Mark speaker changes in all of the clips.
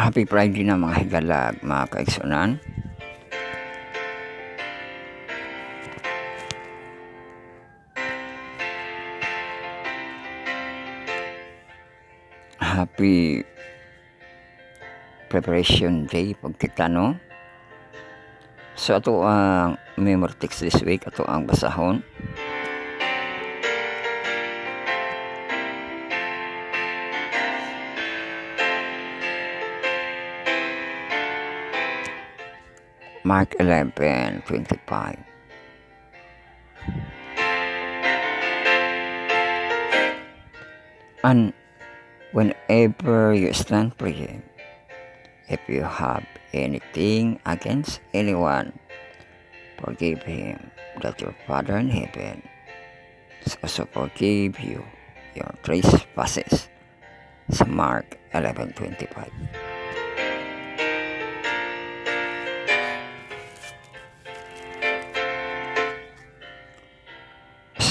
Speaker 1: Happy Friday na mga higalag, mga kaigsunan. Happy Preparation Day pagkitano. So ato ang memory text this week, ato ang basahon. Mark 11:25. And whenever you stand praying, if you have anything against anyone, forgive him, that your Father in heaven is also forgive you your trespasses. Sa Mark 11:25.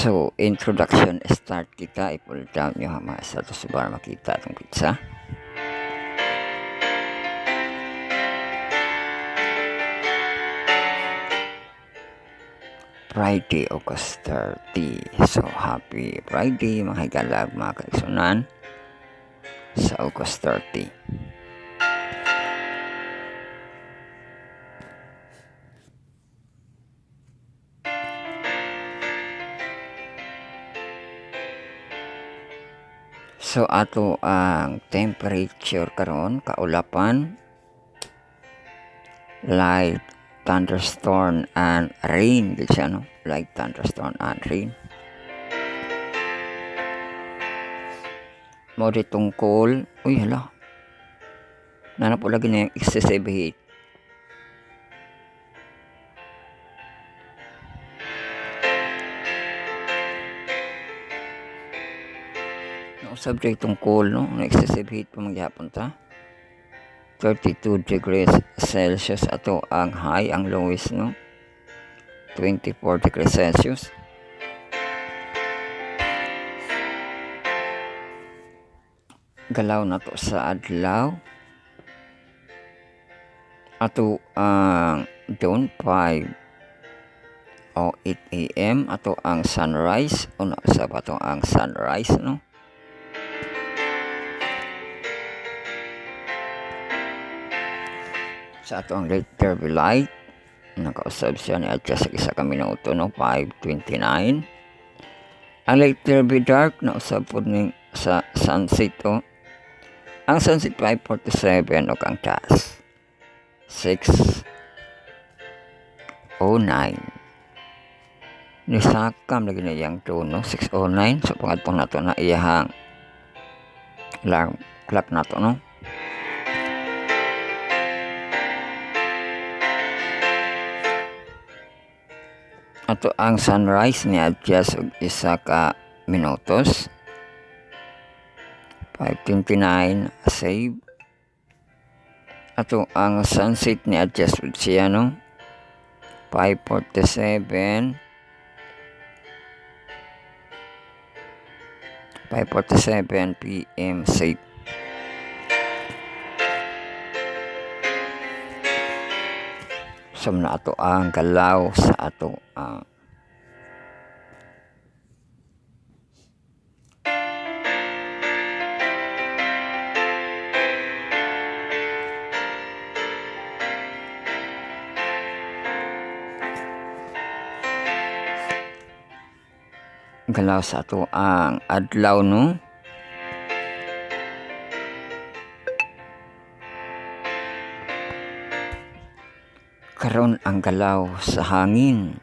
Speaker 1: So, introduction start kita. I-pull down nyo mga status bar makita itong pizza. Friday, August 30. So, happy Friday mga higalag, mga kaigsunan sa August 30. So, ato ang temperature karon kaulapan, light thunderstorm and rain, di siya, no? Light thunderstorm and rain. Mo di tungkol, uy hala, nana po lagi na yung excessive heat. No, subject tungkol, no? Na excessive heat po magyapon ta. 32 degrees Celsius ato ang high, ang lowest, no? 24 degrees Celsius. Galaw na to sa adlaw. Ato ang dawn 5:08 AM. Ato ang sunrise. Una sa ato ang sunrise, no? Sa ato ang later light, nakausab siya ni adjust sa isa ka minuto, no? 5:29. Ang later dark na usab po ni sa sunset, oh. Ang sunset 5:47 o ang taas 6:09. Nisakam lagi na yang tono 6:09. So pangatong nato na iyahang alarm clock nato, no? Ato ang sunrise ni adjust og isa ka minutos. 5:29 save. Ato ang sunset ni adjust with siya, no? 5:47 PM save. So na ato ang galaw sa ato ang galaw sa ato ang adlaw, no? Karon ang galaw sa hangin.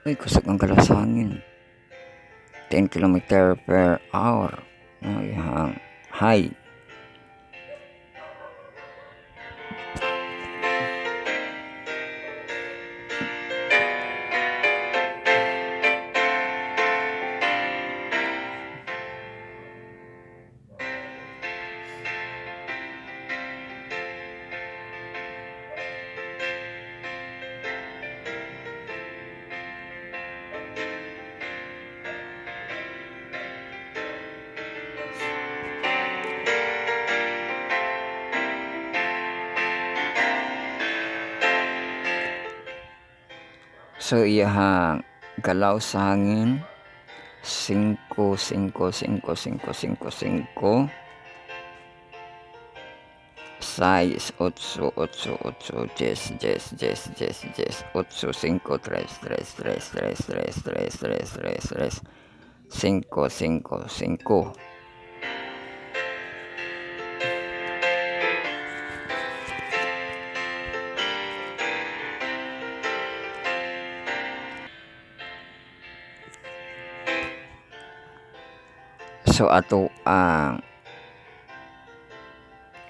Speaker 1: Ay, kusog ang galaw sa hangin. 10 km/h. Yung high. So iyahang galaw sa hangin 5, 5, 5, 5, 5, 5, 6, 8, 8, 8, 10, 10, 10, 10, 10, 8, 5, 3, 3, 3, 3, 3, 3, 3, 3, 3, 5, 5, 5. So ato ang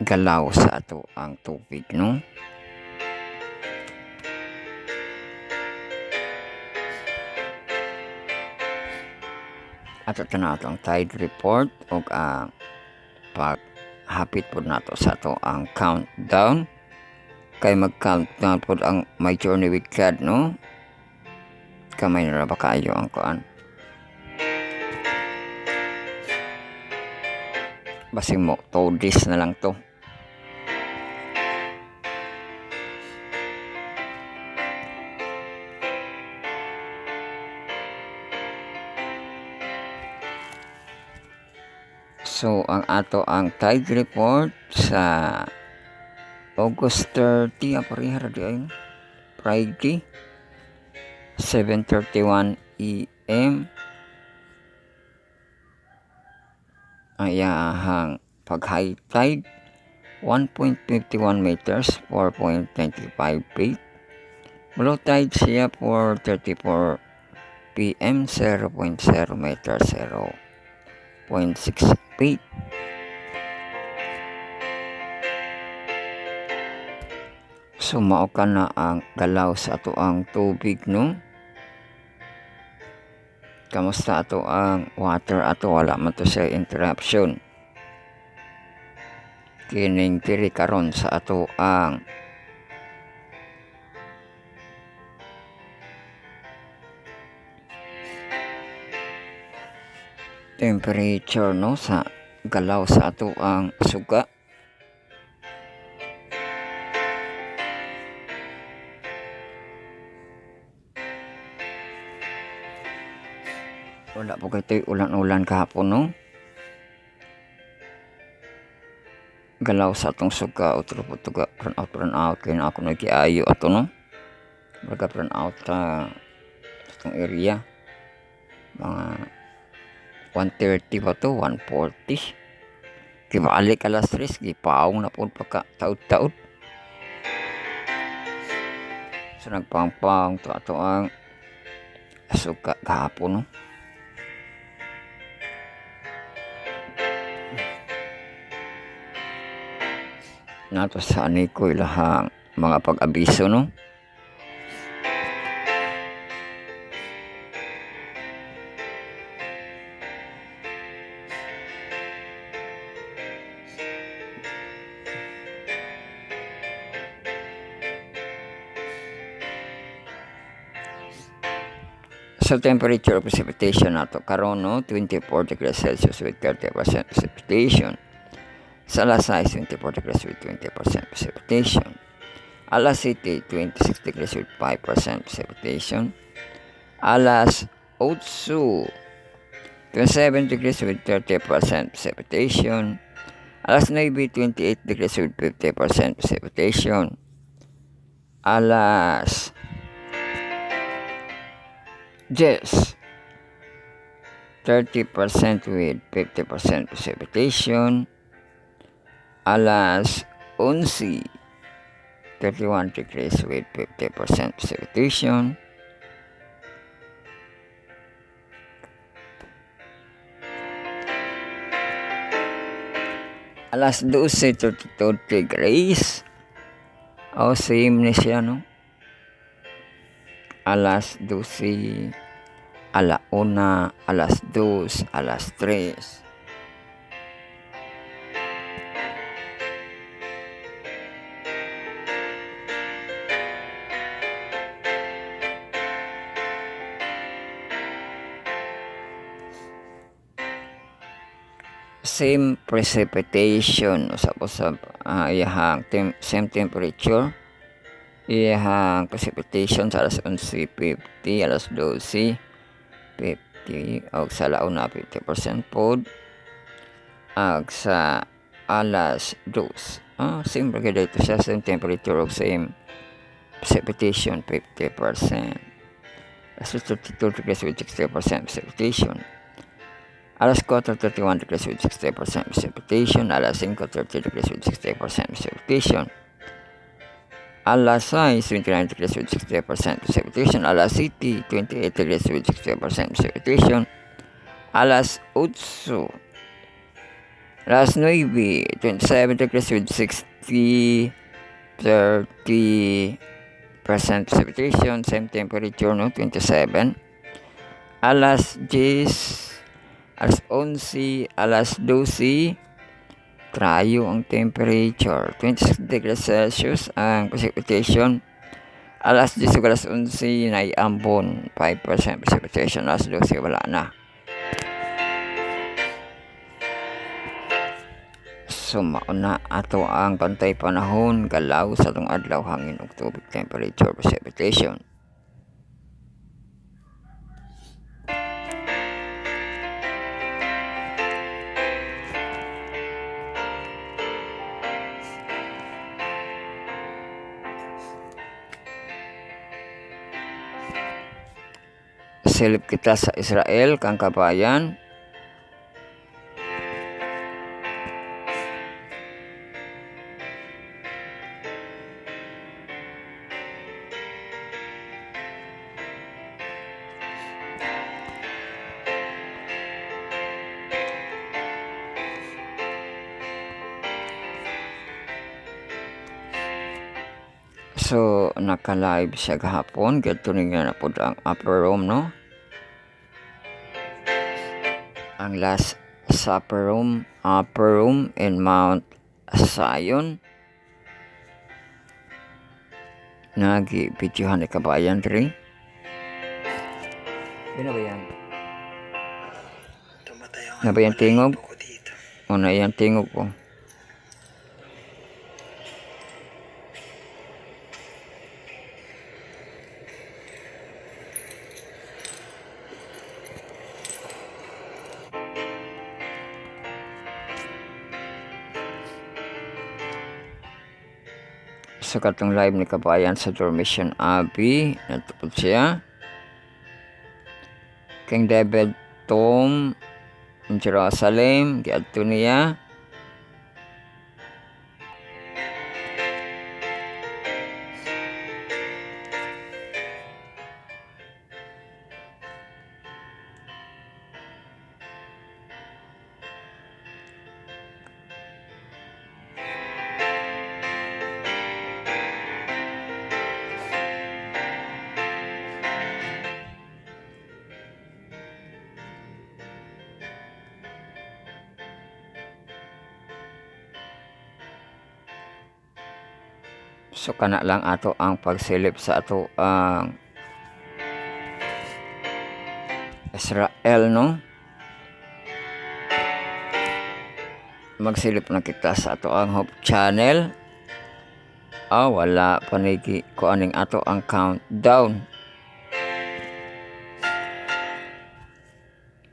Speaker 1: galaw sa ato ang tubig, no? Ato nato ang tide report o ang paghapit po nato sa ato ang countdown. Kay mag-countdown po ang My Journey with God, no? Kamay na ba kayo ang kuan? Basing mo, 2 days na lang to. So, ang ato ang tide report sa August 30, aparihara di ayun, Friday, 7:31 AM. Ang iyahang pag-high tide, 1.51 meters, 4.25 feet. Low tide siya for 34 PM, 0.0 meters, 0.6 feet. So mao ka na ang galaw sa ato ang tubig, no? Kamusta ato ang water ato? Wala man to siya interruption. Kining diri karon sa ato ang temperature, no, sa galaw sa ato ang suga. Wala po kayo ulan-ulan kahapon, no? Galaw sa atong suga o tuga run out kaya na ako nag-iayo ato, no? Baga run out sa itong area mga 1:30 ba to, 1:40. Kibalik alas 3, gipaong na po pagka taod-taod. So nagpangpang to ato ang suga kahapon, no? Nato sa ani ko ilahang mga pag-abiso, no? So temperature of precipitation nato karon, no, 24 degrees Celsius with 30% precipitation. Sa Lasay, 24 degrees with 20% precipitation. Alas City, 26 degrees with 5% precipitation. Alas Otsu, 27 degrees with 30% precipitation. Alas Navy, 28 degrees with 50% precipitation. Alas Jess, 30% with 50% precipitation. Alas 11, 31 degrees with 50% precipitation. Alas 12, 32 degrees. O, same na siya, no? Alas 12, ala 1, alas 2, alas 3. Same precipitation, usap-usap, iyahang same temperature iyahang precipitation sa alas 11:50, alas 12:50 og sa laon na 50% pod ag sa alas 2. Same ra dito siya, same temperature og same precipitation 50%. Alas 32 degrees with 60% precipitation. Alas 4:31 degrees with 60% precipitation. Alas 5:30 degrees with 60% precipitation. Alas 6, 29 degrees with 60% precipitation. Alas 7, 28 degrees with 60% precipitation. Alas 8, alas 9, 27 degrees with 30% precipitation. Same temperature, no? 27. Alas 10, alas 11, alas 12, trayo ang temperature. 26 degrees Celsius ang precipitation. Alas 10 ug alas 11, naiambon 5% precipitation. Alas 12, wala na. So, mauna ato ang pantay panahon, galaw sa itong adlaw, hangin ug tubig, temperature, precipitation. Silip kita sa Israel kang kabayan. So, naka-live siya gahapon. Gato nga na po ang upper room, no? Ang last supper room, upper room in Mount Zion. Nagi-videohan ni kabayan rin. Yan na ba yan? Na ba yan tingog? O na yan tingog ko. So, katong live ni kabayan sa Dormition Abbey. Natupod siya. King David Tom in Jerusalem. Giadto niya. So, kana lang ato ang pagsilip sa ato ang Israel, no? Magsilip na kita sa ato ang Hope Channel. Wala panigi ko aning ato ang countdown.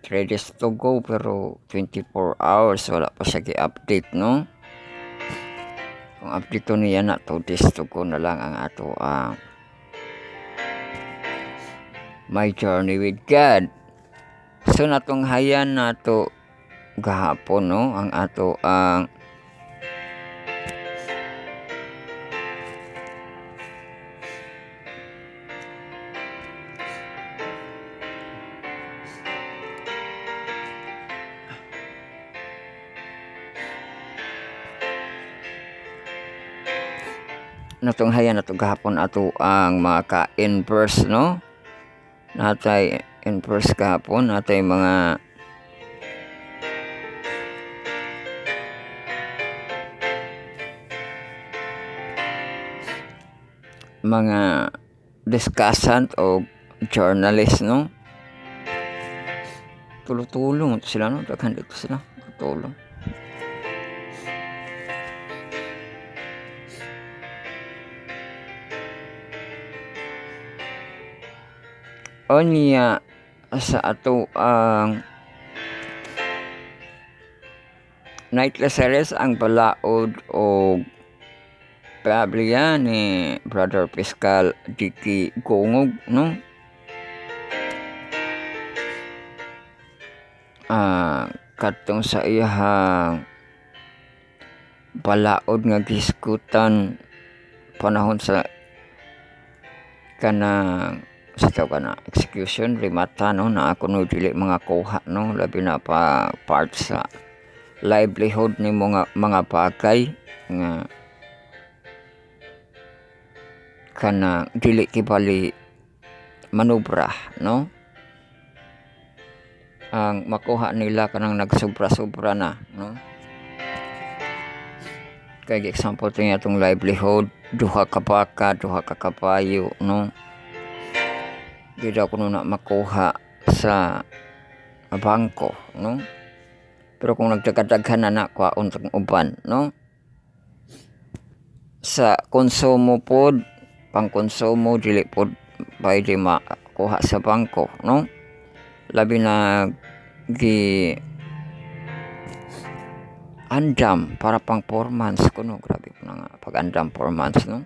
Speaker 1: 3 days to go pero 24 hours wala pa siya gi-update, no? Kung update to niya na 2 days to go na lang ang ato ang My Journey with God. So, natong hayan nato gahapon, no? Ang ato ang natunghayan nato gahapon ato ang mga ka-inverse, no? Natay inverse gahapon, natay mga discussant o journalist, no? Tulong sila, no? Daghan dito sila, tulong. Onya sa ato ang nightly series ang balaod o Biblia ni Brother Fiscal Dicky Gongog, no? Katong sa iyang balaod nga giskutan panahon sa kanang sa kana execution rimata, no, na ako no dili mga kuha, no, labi na pa part sa livelihood ni mga bagay nga kana dili kibali manubra, no, ang makuha nila kanang nagsobra-sobra na, no, kay example to atong livelihood, duha ka baka, duha ka kabayo, no, di daw kuno na makuha sa bangko, no, pero kung nagdagadaghan na kwaon tong uban, no, sa konsumo pod, pang konsumo dili pod pwede makuha sa bangko, no, labi na gi andam para pang 4 months kuno, grabe po na nga pag andam 4 months, no.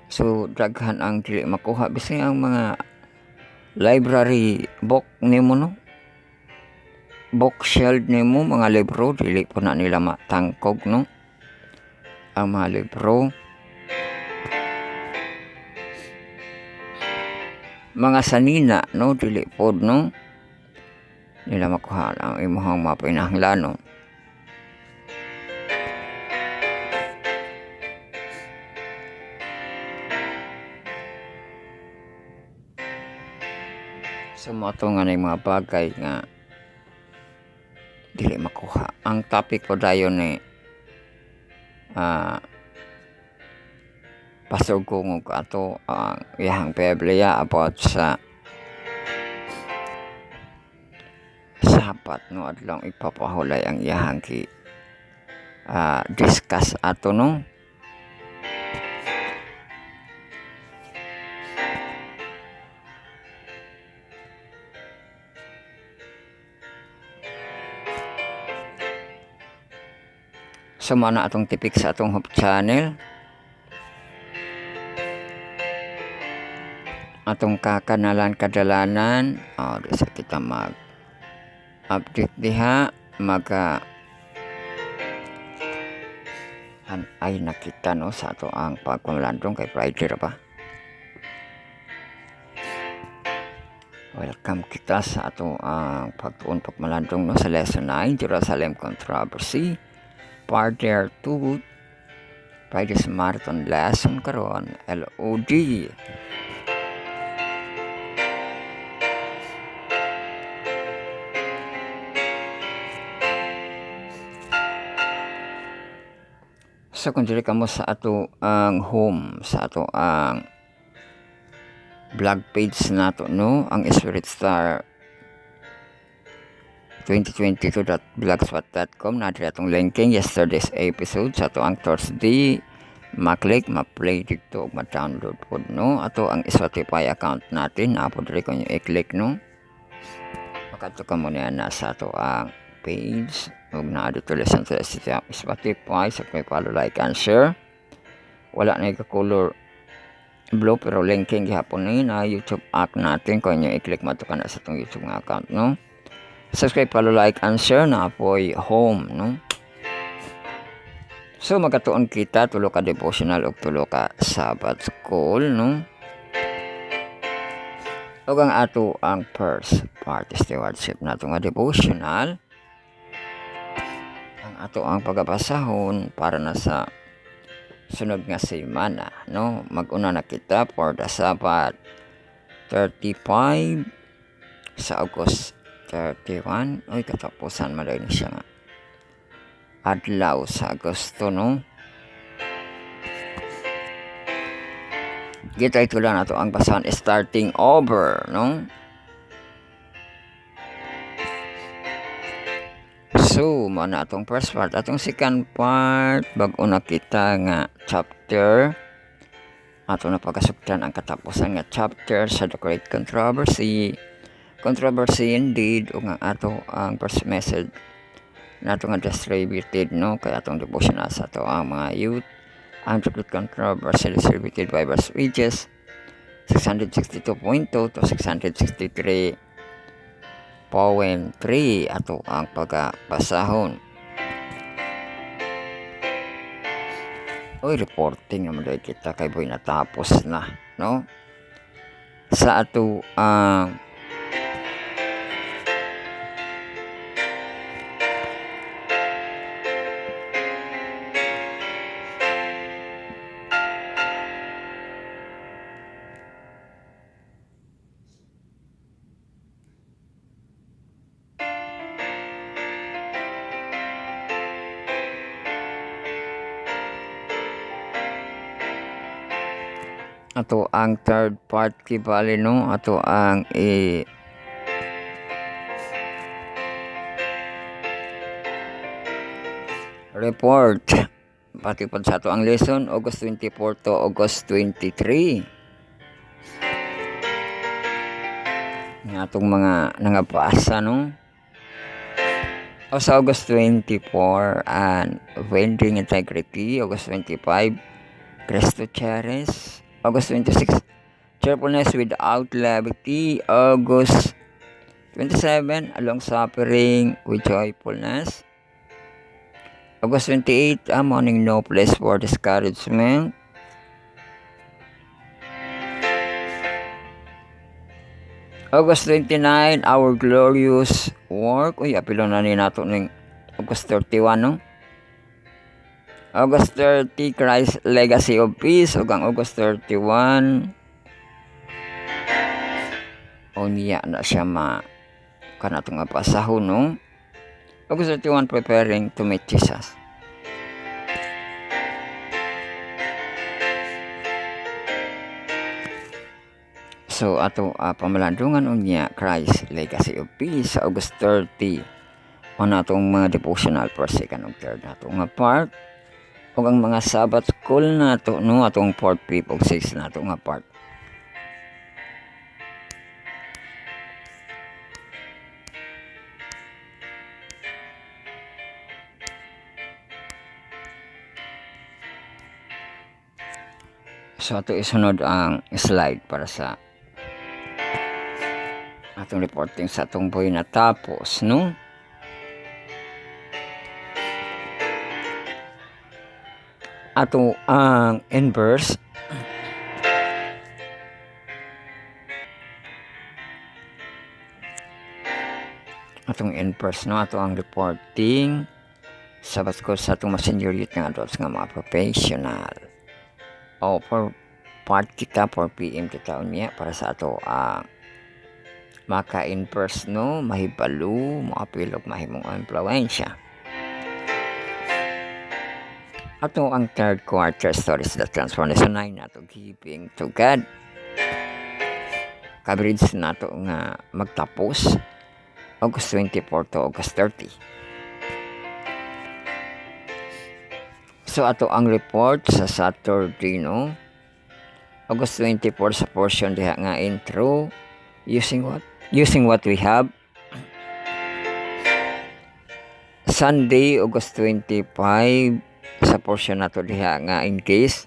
Speaker 1: So daghan ang dili makuha bisay ang mga library book nimo, no, bookshelf nimo, mga libro dili po na nila matangkog, no, ang mga libro, mga sanina, no, dili pod, no, nila makuha ang imong mga pinahanglanon. So moto nga na mga bagay nga dili makuha. Ang topic ko dayon ni Pastor Gongog ato ang iyang Biblia about sa sapat, no, adlong ipapahulay ang iyang discuss ato, no. Sumana atong tipik sa atong Hope Channel, atong kakanalan kadalanan, di sa kita mag update diha, ay nakita, no, sa ato ang pagpamalandong kay Friday ra ba. Welcome kita sa ato ang pagtuon pagmalandong, no, sa lesson 9 Jerusalem Controversy Part 2 Friday sa marathon lesson karon LOD. So kung dili kamo sa ato ang home, sa ato ang blog page nato, no, ang Spirit Star 2022.blogspot.com, na atong linking yesterday's episode sa ato ang Thursday, maklik, ma-play dito, ma-download po, no, ato ang Spotify account natin, na po diri kung i-click, no, makato ka muna na sa ato ang page, huwag na dito listen to Spotify, sa may follow, like, and share. Wala na ka-color blue pero linking gihapon ni na YouTube app natin, kung inyo i-click matukan na sa itong YouTube nga account, no. Subscribe, follow, like, and share na apoy home, no. So magkatuon kita tulo ka devotional o tulo ka Sabbath school, no. O ang ato ang first part stewardship nato nga devotional, ang ato ang pagabasahon para na sa sunod nga semana, no. Mag-una na kita for the Sabbath 35 sa August 31. Oy, katapusan malay na siya nga adlaw sa Agosto, no. Kita ito lang nato ang basahan starting over, no. So mana atong first part, atong second part bag-o na kita nga chapter ato na pagkasuktan ang katapusan nga chapter sa The Great Controversy. Controversy indeed, o nga ato ang first message na ato nga distributed, no, kaya atong devotional sa ato ang mga youth. Ang The Great Controversy distributed by verse pages 662.2 to 663 poem 3 ato ang pagkabasahon. Oy, reporting naman dahil kita kay boy natapos na, no? Sa ato ang ato ang third part kibali, no, ato ang report pati pod sa ato ang lesson August 24 to August 23 nga atong mga nangabasa, no, o sa August 24 and Vending Integrity, August 25 Cristo Charis, August 26 Cheerfulness without levity, August 27 Long suffering with joyfulness, August 28 Morning no place for discouragement, August 29 Our glorious work. Uy, apilo na ni nato ng August 31, no, August 30 Christ Legacy of Peace, ug ang August 31 unya na siya kanatong nga pasahon, no, August 31 Preparing to meet Jesus. So ato pamalandungan unya Christ Legacy of Peace sa August 30 o natong mga devotional for second ug third nato nga part, ug ang mga Sabbath school nato, no, atong 4th, 5th ug 6th nato nga part. So ato isunod ang slide para sa atong reporting sa atong boy natapos, no. Ato ang inverse no, ato ang reporting sa baskol sa atong messenger youth nga adults nga mga professional. O for part kita 4 PM kita unya para sa ato maka-inverse, no, mahibalo, makapilog, mahimong influensya. Ato ang third quarter stories that transformation 9 nato giving to God. Coverage nato nga magtapos August 24 to August 30. So ato ang report sa Saturday, no, August 24 sa portion diha nga intro, using what we have. Sunday August 25 sa portion nato diha nga in case.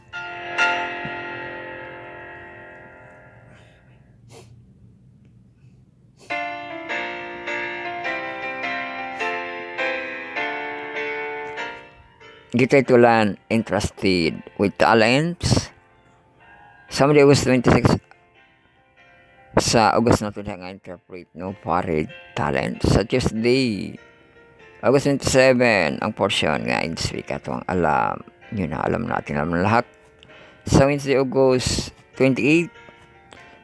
Speaker 1: Gititulan interested with talents. Sunday August 26 sa August nato diha nga interpret, no, pare talent. Sa Tuesday August 27 ang portion nga in speak ato ang alam, yun na alam natin lahat. Sa Wednesday August 28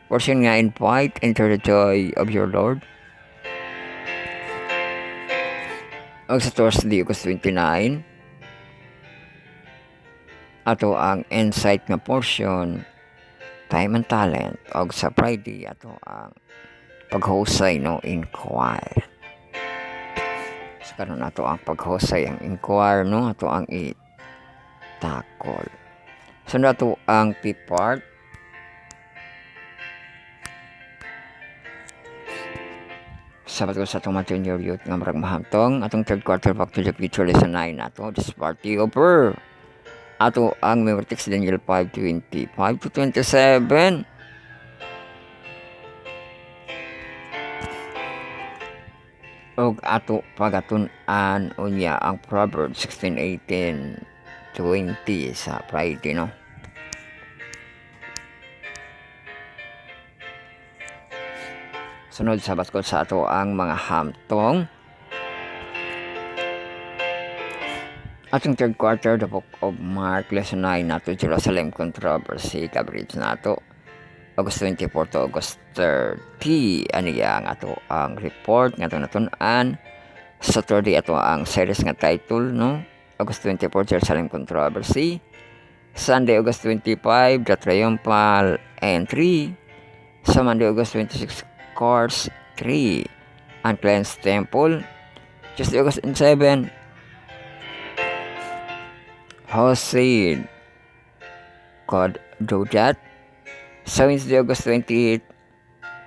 Speaker 1: portion nga in fight, enter the joy of your Lord. Og sa Thursday August 29 ato ang insight nga portion, time and talent. Og sa Friday ato ang paghusay, no, inquire. So karon ato ang paghusay ang inquire, no, ato ang itakol. So nato ang P part. Sabat ko sa itong mga junior youth nga marag mahamtong atong third quarter back to the future lesson 9 nato. This party over. Ato ang memory text Daniel 5:25 to 27. Og ato pagatun-an unya ang Proverbs 16:18-20 sa Friday, no? Sunod sabat ko sa ato ang mga hamtong. Atong third quarter, the book of Mark, lesson 9 nato, Jerusalem controversy, coverage nato. August 24 to August 30, aniya nga ato ang report nga ato natun-an. Saturday ato ang series nga title, no? August 24, Jerusalem controversy. Sunday, August 25, the triumphal entry. Sa Monday, August 26, course 3, uncleansed temple. Tuesday, August 7, Hosea, God do that. Sa Wednesday, August 28,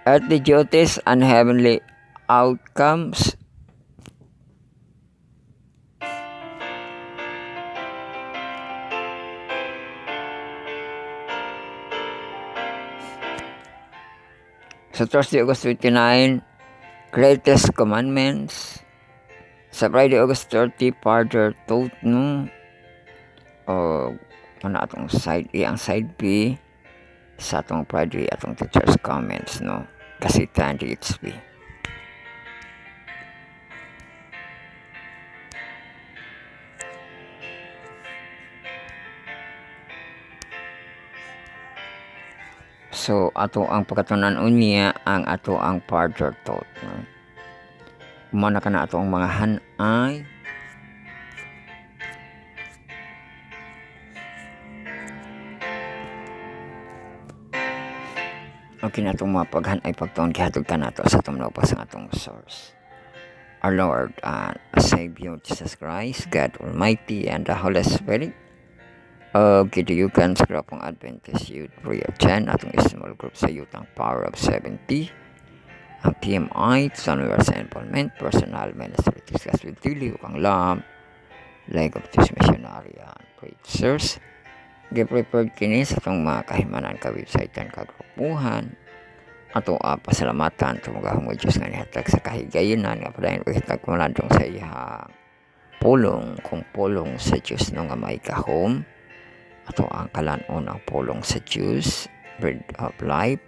Speaker 1: earthly duties and heavenly outcomes. Sa Thursday, August 29, greatest commandments. Sa Friday, August 30, farther thought, no? O ano atong side A, ang side B sa atong Friday atong teacher's comments, no? Kasi tandy HB. So ato ang pagkatunan unya ang ato ang farther thought, no? Umana ka na ato ang mga hanay. Okay na itong mga paghanay pagtuon gihatod ka nato sa itong naupas ang atong source. Our Lord and Savior Jesus Christ, God Almighty and the Holy Spirit. Gidiyugan sa Grapong Adventist Youth Prayer 10 atong small group sa Youth ang Power of 70. Ang TMI, sa Universal Involvement, Personal Ministry, Discuss with Dili, Ukang Lam, Leg of this Missionary and Preachers. Gi-prepared kini sa itong mga kahimanan ka-website and kagrupuhan. Ato pasalamatan tumagahong mo Diyos nga nihatag sa kahigayonan nga padayon pagkitag kumalandong sa iya pulong kung pulong sa Diyos no nga may kahom. Ato ang kalanon ang pulong sa Diyos, bread of life.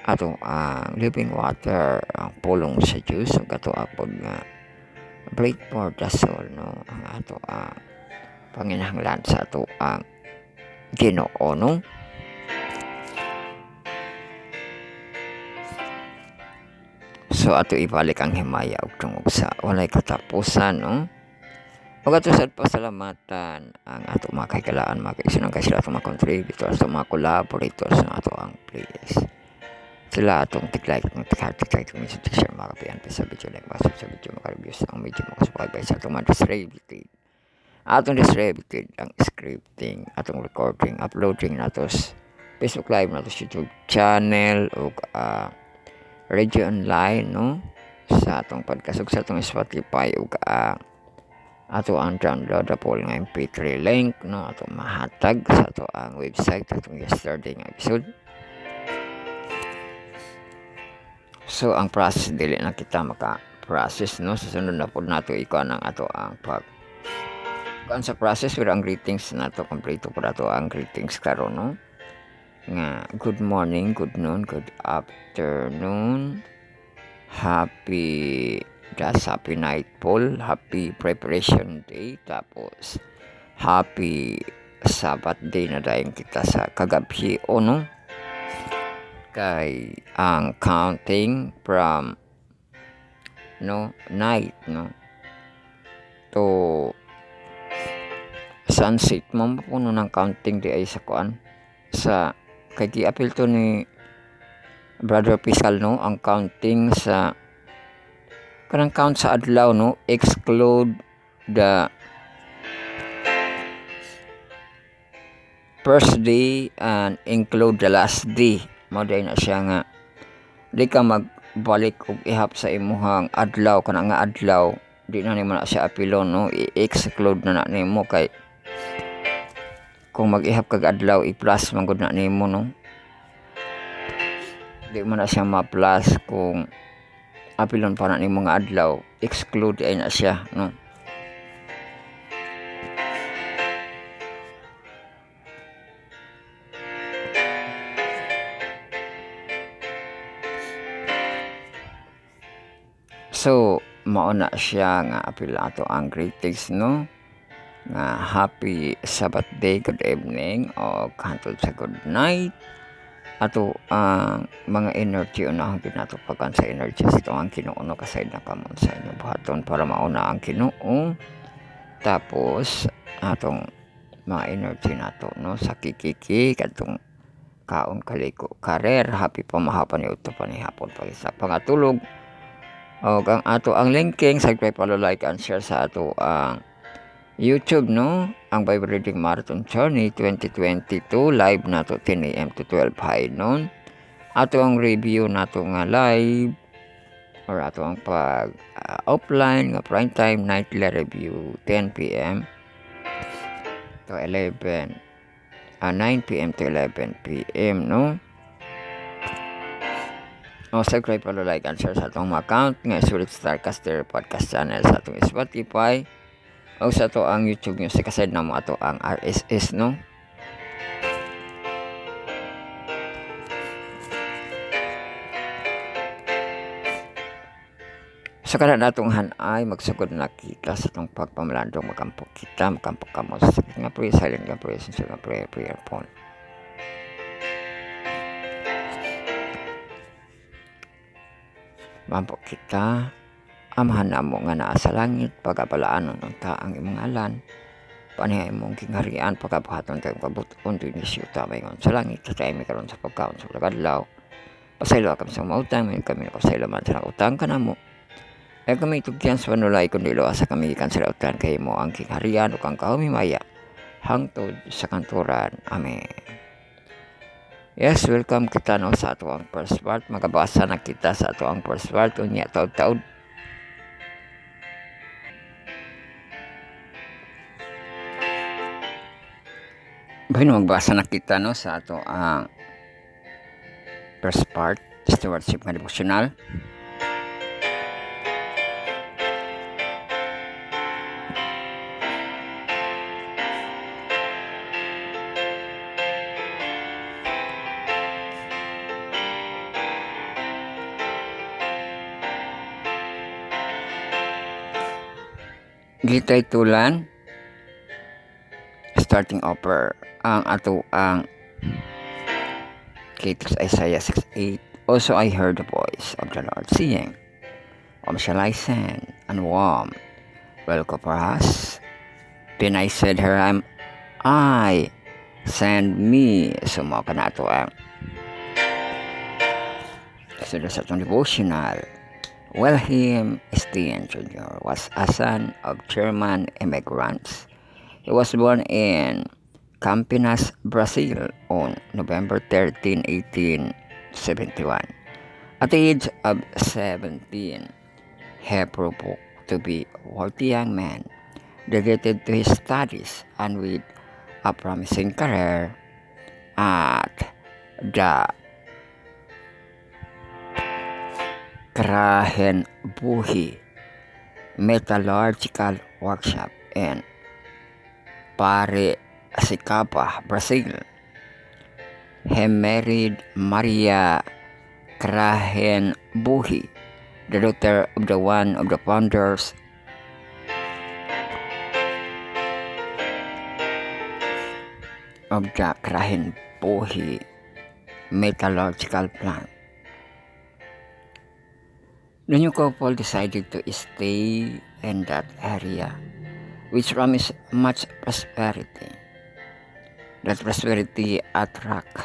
Speaker 1: Ato ang living water ang pulong sa Diyos ug ato apod nga bread for the soul, no? Ang ato ang panginahanglan sa ato ang Ginoo, no? So ato ibalik ang himaya ug tungog sa walay katapusan, no? Ug ato sad pasalamatan ang ato mga kahigalaan, mga kaisunang sila atong mga contributors, atong mga collaborators na ato ang players. Sila atong tiglay ng tiglay ng minsan t-shirt mga kapian sa video like masuk sa video mga reviews ang medyo mga subscribe sa atong mga distributed. Atong distributed ang scripting, atong recording, uploading natos Facebook Live natos YouTube channel ug radio online, no? Sa atong podcast ug sa atong Spotify ug ato ang downloadable nga MP3 link, no? Atong mahatag sa ato ang website atong yesterday nga episode. So ang process dili na kita maka-process, no? Sa sunod na pod nato ikaw ang ato ang pag kan sa process pero ang greetings nato kompleto po nato ang greetings karon, no? Nga good morning, good noon, good afternoon, happy nightfall, happy preparation day, tapos happy Sabbath day na dayon kita sa kagabi, o no? Kay ang counting from night, no, to sunset mo puno ng counting di ay sa kuan sa kay gi-appeal to ni Brother Fiscal, no, ang counting sa kanang count sa adlaw, no, exclude the first day and include the last day. Mo day na siya nga di ka magbalik og ihap sa imuhang adlaw kana nga adlaw, di na nimo na siya apilon, no? I-exclude na nimo kay kung mag-ihap kag adlaw i-plus man gud na nimo, no? Di man na siya ma-plus kung apilon pa na nimo nga adlaw, exclude ay na siya, no? So mao na siya nga apila ato ang greetings, no? Nga happy Sabbath day, good evening o hantod sa good night. Ato ang mga energy unahon ginato pagkan sa energy sa itong ang Kinuo, no? Kasay na kamon sa inyo buhaton para mauna ang Kinuo. Tapos atong mga energy nato, no? Sa kikiki katong kaon kaliko karer happy pamahapan ni uto panihapon pag sa pangatulog. O ang ato ang linking sagpay follow, like and share sa ato ang YouTube, no? Ang Bible Reading Marathon Journey 2022 live nato 10 AM to 12 high noon. Ato ang review nato nga live or ato ang pag offline nga prime time nightly review 10 PM to 11 9 PM to 11 PM, no? O subscribe, follow, like and share sa atong account nga Sulit Starcaster podcast channel sa atong Spotify o sa to ang YouTube music kasay na mo ato ang RSS, no? So kada natong hanay magsugod na kita sa itong pagpamalandong magampok kita magampok kamo sa sakit nga prayer, silent nga prayer, sincere nga prayer phone. Mampok kita amahan na mo nga naa sa langit pagabalaan ng taang imong alan panihay mong kingharian pagabuhaton kayong kabuton dinisyo tamay ngon sa langit sa tayo may karon sa pagkaon sa pagkadlaw pasaylo kami sa mautang may kami pasaylo man sa utang ka na mo ay kami tugyan sa panulay kundi lo asa kami ikan sa utang kay mo ang kingharian o kang kahumimaya hangtod sa kanturan. Amen. Yes, welcome kita, no, sa ato ang first part. Magabasa na kita sa ato ang first part unya taud-taud. Bahin magbasa na kita, no, sa ato ang first part, stewardship nga devotional. Gitay tulan starting over ang ato ang Ketis Isaiah 6:8. Also I heard the voice of the Lord saying, whom shall I send, and whom will go for us? Then I said her, I send me. Sumo ka na ato ang sa atong devotional. Wilhelm Stein Jr. was a son of German immigrants. He was born in Campinas, Brazil on November 13, 1871. At the age of 17, he proved to be a worthy young man, dedicated to his studies and with a promising career at the Krahenbuhi Metallurgical Workshop in Piracicaba, Brazil. He married Maria Krahenbuhi, the daughter of one of the founders of the Krahenbuhi metallurgical plant. The new couple decided to stay in that area, which promised much prosperity. That prosperity attract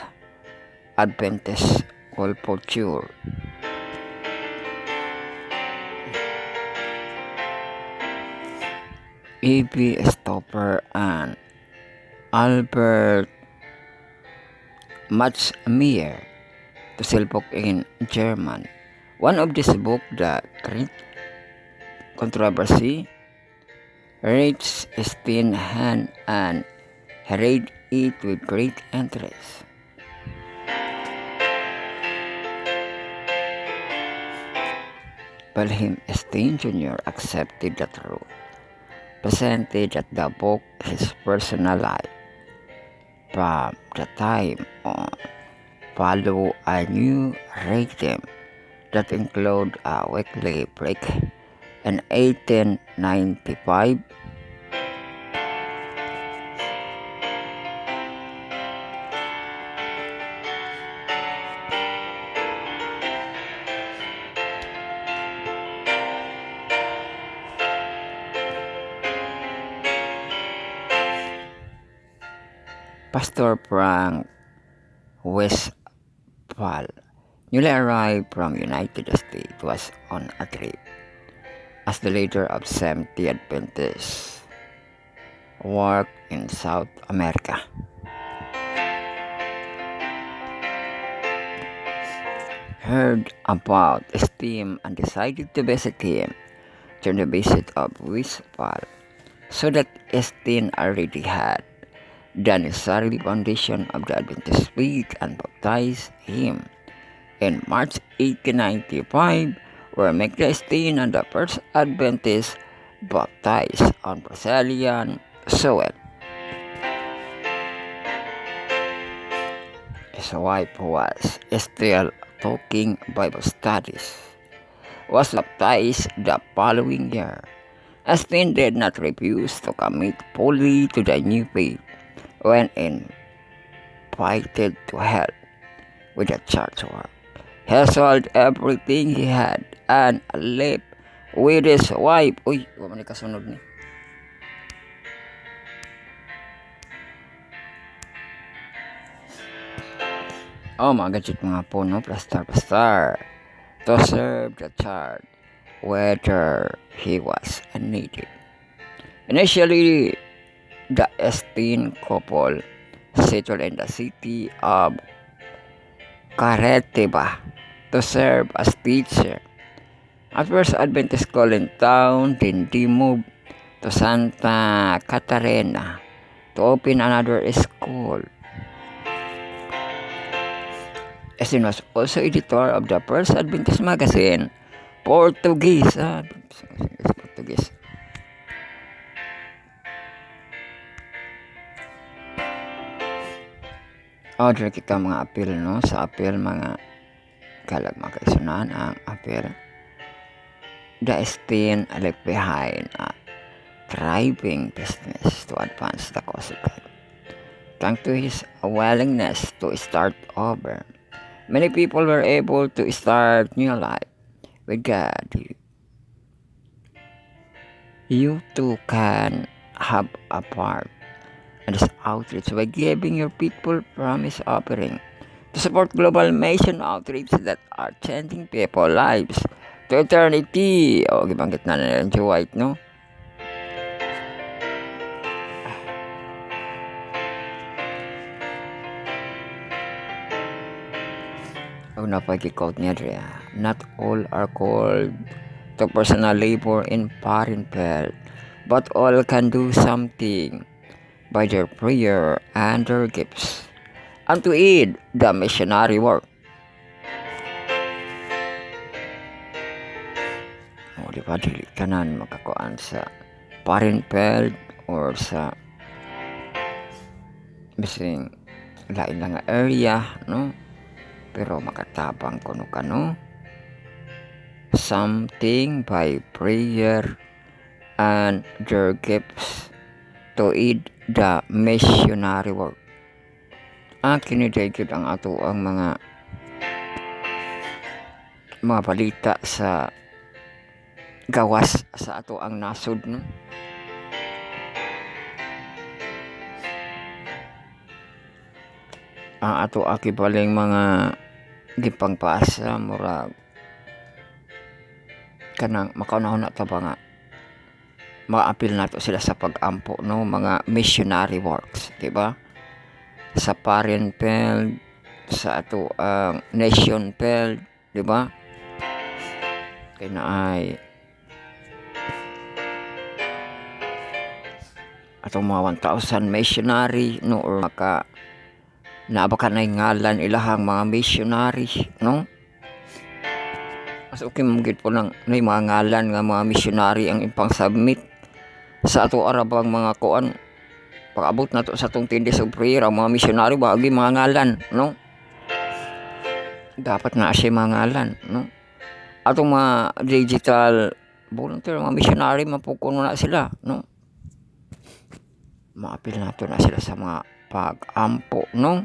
Speaker 1: Adventist culture. E.B. Stopper and Albert Max Meyer to sell book in German. One of this book, The Great Controversy, reached Stein's hand and he read it with great interest. Wilhelm Stein Jr. accepted the truth presented at the book his personal life. From the time on, follow a new rhythm that include a weekly break. In 1895, Pastor Frank Westphal, newly arrived from United States, was on a trip as the leader of Seventh-day Adventists worked in South America. Heard about Stein and decided to visit him during the visit of Westphal, so that Stein already had the necessary foundation of the Adventist faith and baptized him. In March 1895, were Megla Stein and the first Adventist baptized on Brazilian soil. His wife was still talking Bible studies, was baptized the following year. Stein did not refuse to commit fully to the new faith when invited to help with the church work. He sold everything he had and lived with his wife. Uy, wala man kasunod ni. Oh, mga gadget mga po, no? Pastor, to serve the church, whether he was needed. Initially, the Stein couple settled in the city of Curitiba to serve as teacher. At first, Adventist Calling Town, then they moved to Santa Catarina to open another school. Stein was also editor of the first Adventist magazine, Portuguese. Portuguese. Order kita mga appeal, no? Sa appeal mga kalag mga kaisunan ang appeal. The Stein left behind a thriving business to advance the cause of God. Thanks to his willingness to start over, many people were able to start new life with God. You too can have a part in this outreach by giving your people promise offering to support global mission outreach that are changing people's lives to eternity. O, gibanggit na nila yung White, no? O, napag-quote niya rin. Not all are called to personal labor in foreign field, but all can do something by their prayer and their gifts, and to aid the missionary work. O, di ba, dili ka na makakuan sa foreign field or sa bising lain lang nga area, no? Pero makatabang kuno ka, no? Something by prayer and their gifts to aid the missionary work. Kinidaygid ang ato ang mga balita sa gawas sa ato ang nasod, no? Ang ato akibaling mga gipangpasa murag kanang makaunahon na ta ba nga ma-appeal nato sila sa pag-ampo, no? Mga missionary works, di ba? Sa foreign field sa ato ang nation field, di ba? Kaya na ay atong mga 1,000 missionary no, or maka nabaka na ngalan ilahang mga missionary no. Mas okay mong po lang na mga ngalan nga mga missionary ang impang submit sa ato arabang mga kuan. Pag-abot na to sa tong tindis of prayer ang mga missionary bagi mga ngalan no. Dapat na siya mga ngalan no. Atong mga digital volunteer mga missionary mapukuno na sila no. Maapil na to na sila sa mga pag-ampo no.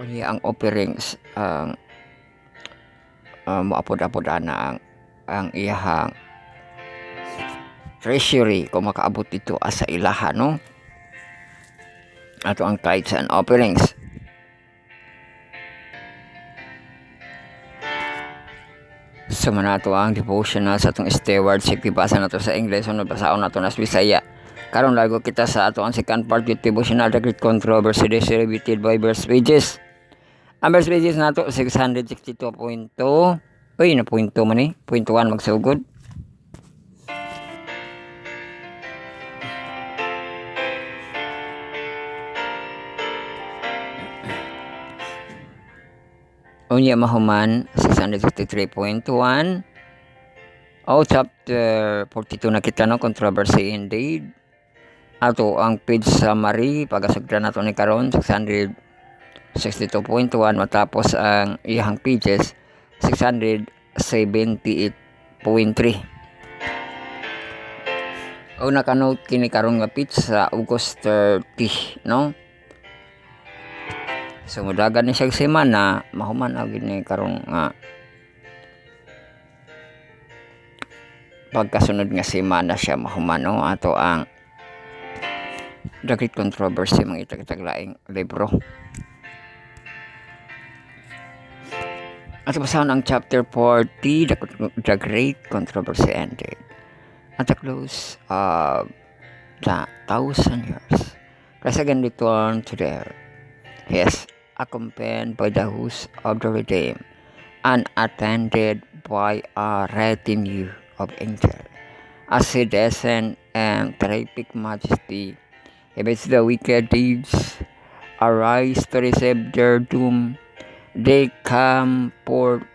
Speaker 1: Uli ang offerings ang maapod-apod na ang iyahang treasury kung makaabot dito sa ilaha no. Ato ang tithes and offerings. So manato ang devotional sa atong stewardship, ibasa na to sa English, sunod basaon na to na sa Bisaya. Karon lago kita sa ato ang second part yung devotional, the great controversy distributed by verse pages. Ang verse pages na to 662.2. Uy, na point 2 man eh. Point 1 magsugod. Unya mahuman 663.1. Chapter 42 na kita no, controversy indeed. Ato ang page summary pagasugdan nato ni karon 662.1 matapos ang iyang pages 678.3. Una ka-note kini karon nga page sa August 30 no. So mudagan ni siya semana mahuman agad ni karong nga pagkasunod nga semana siya mahuman no, ato ang the great controversy mga itag-itaglaing libro. Ato basahon ang chapter 40 the great controversy ended at the close of the 1,000 years. Kasagan return to there. Yes, accompanied by the host of the redeemed and attended by a retinue of angels. As he descends in terrific majesty, he bids the wicked deeds arise to receive their doom. They come forth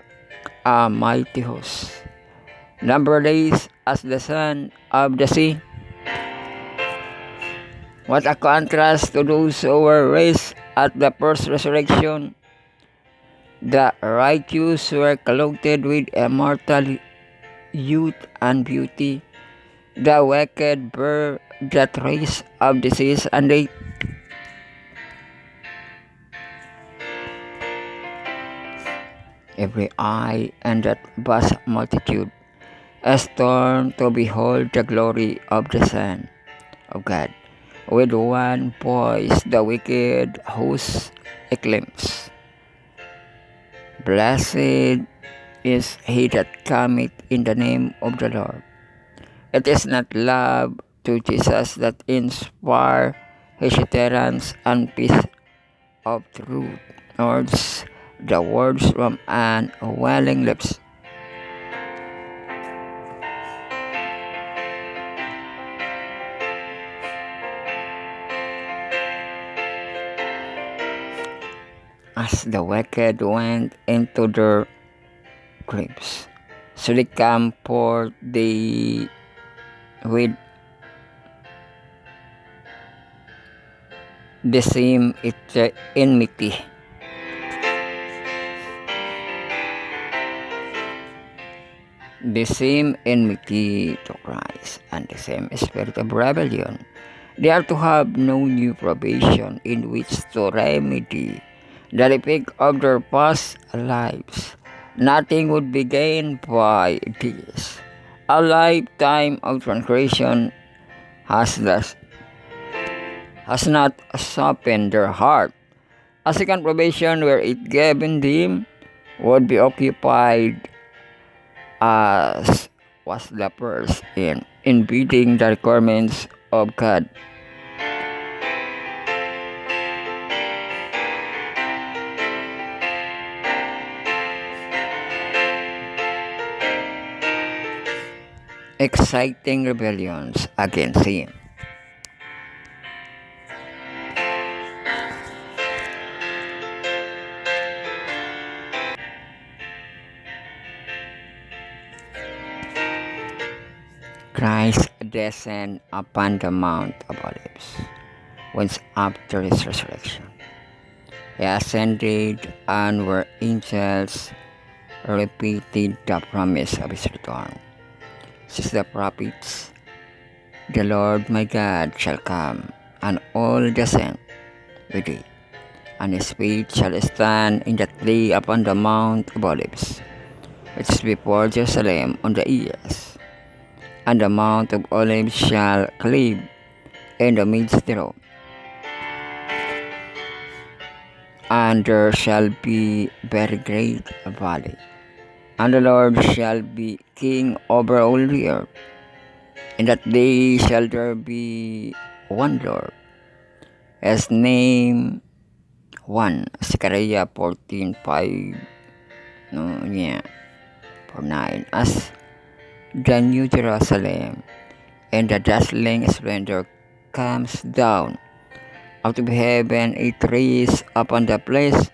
Speaker 1: a mighty host, numberless as the sand of the sea. What a contrast to those who were raised at the first resurrection. The righteous were clothed with immortal youth and beauty. The wicked bear the trace of disease and death. Every eye and that vast multitude is turned to behold the glory of the Son of God. With one voice the wicked host acclaims, Blessed is he that cometh in the name of the Lord. It is not love to Jesus that inspire his adherents and peace of truth, nor the words from unwilling lips. As the wicked went into their graves, so they come forth with the same enmity. The same enmity to Christ and the same spirit of rebellion. They are to have no new probation in which to remedy the defect of their past lives. Nothing would be gained by this. A lifetime of transgression has not softened their heart. A second probation where it given them would be occupied as was the first in beating the requirements of God. exciting rebellions against him. Christ descended upon the Mount of Olives once after his resurrection. He ascended, and where angels repeated the promise of his return. Says the prophets, "The Lord my God shall come, and all the saints with thee, and his feet shall stand in that day upon the Mount of Olives, which is before Jerusalem on the east. And the Mount of Olives shall cleave in the midst thereof, and there shall be very great valley. And the Lord shall be king over all the earth. In that day shall there be one Lord, his name one." Zechariah 14:5, no, yeah, for 9. "As the new Jerusalem and the dazzling splendor comes down out of heaven, it rests upon the place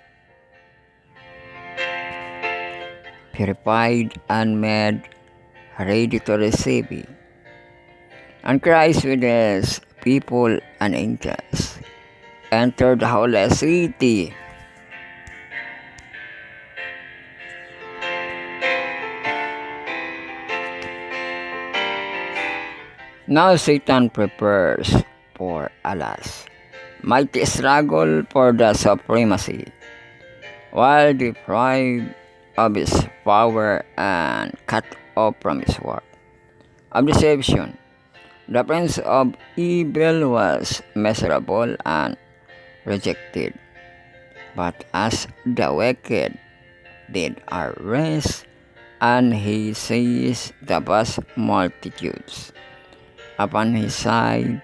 Speaker 1: purified and made ready to receive it. And Christ with his people and angels entered the holy city. Now Satan prepares for a last mighty struggle for the supremacy, while deprived of his power and cut off from his work of deception. The prince of evil was miserable and rejected, but as the wicked did arise, and he seized the vast multitudes upon his side,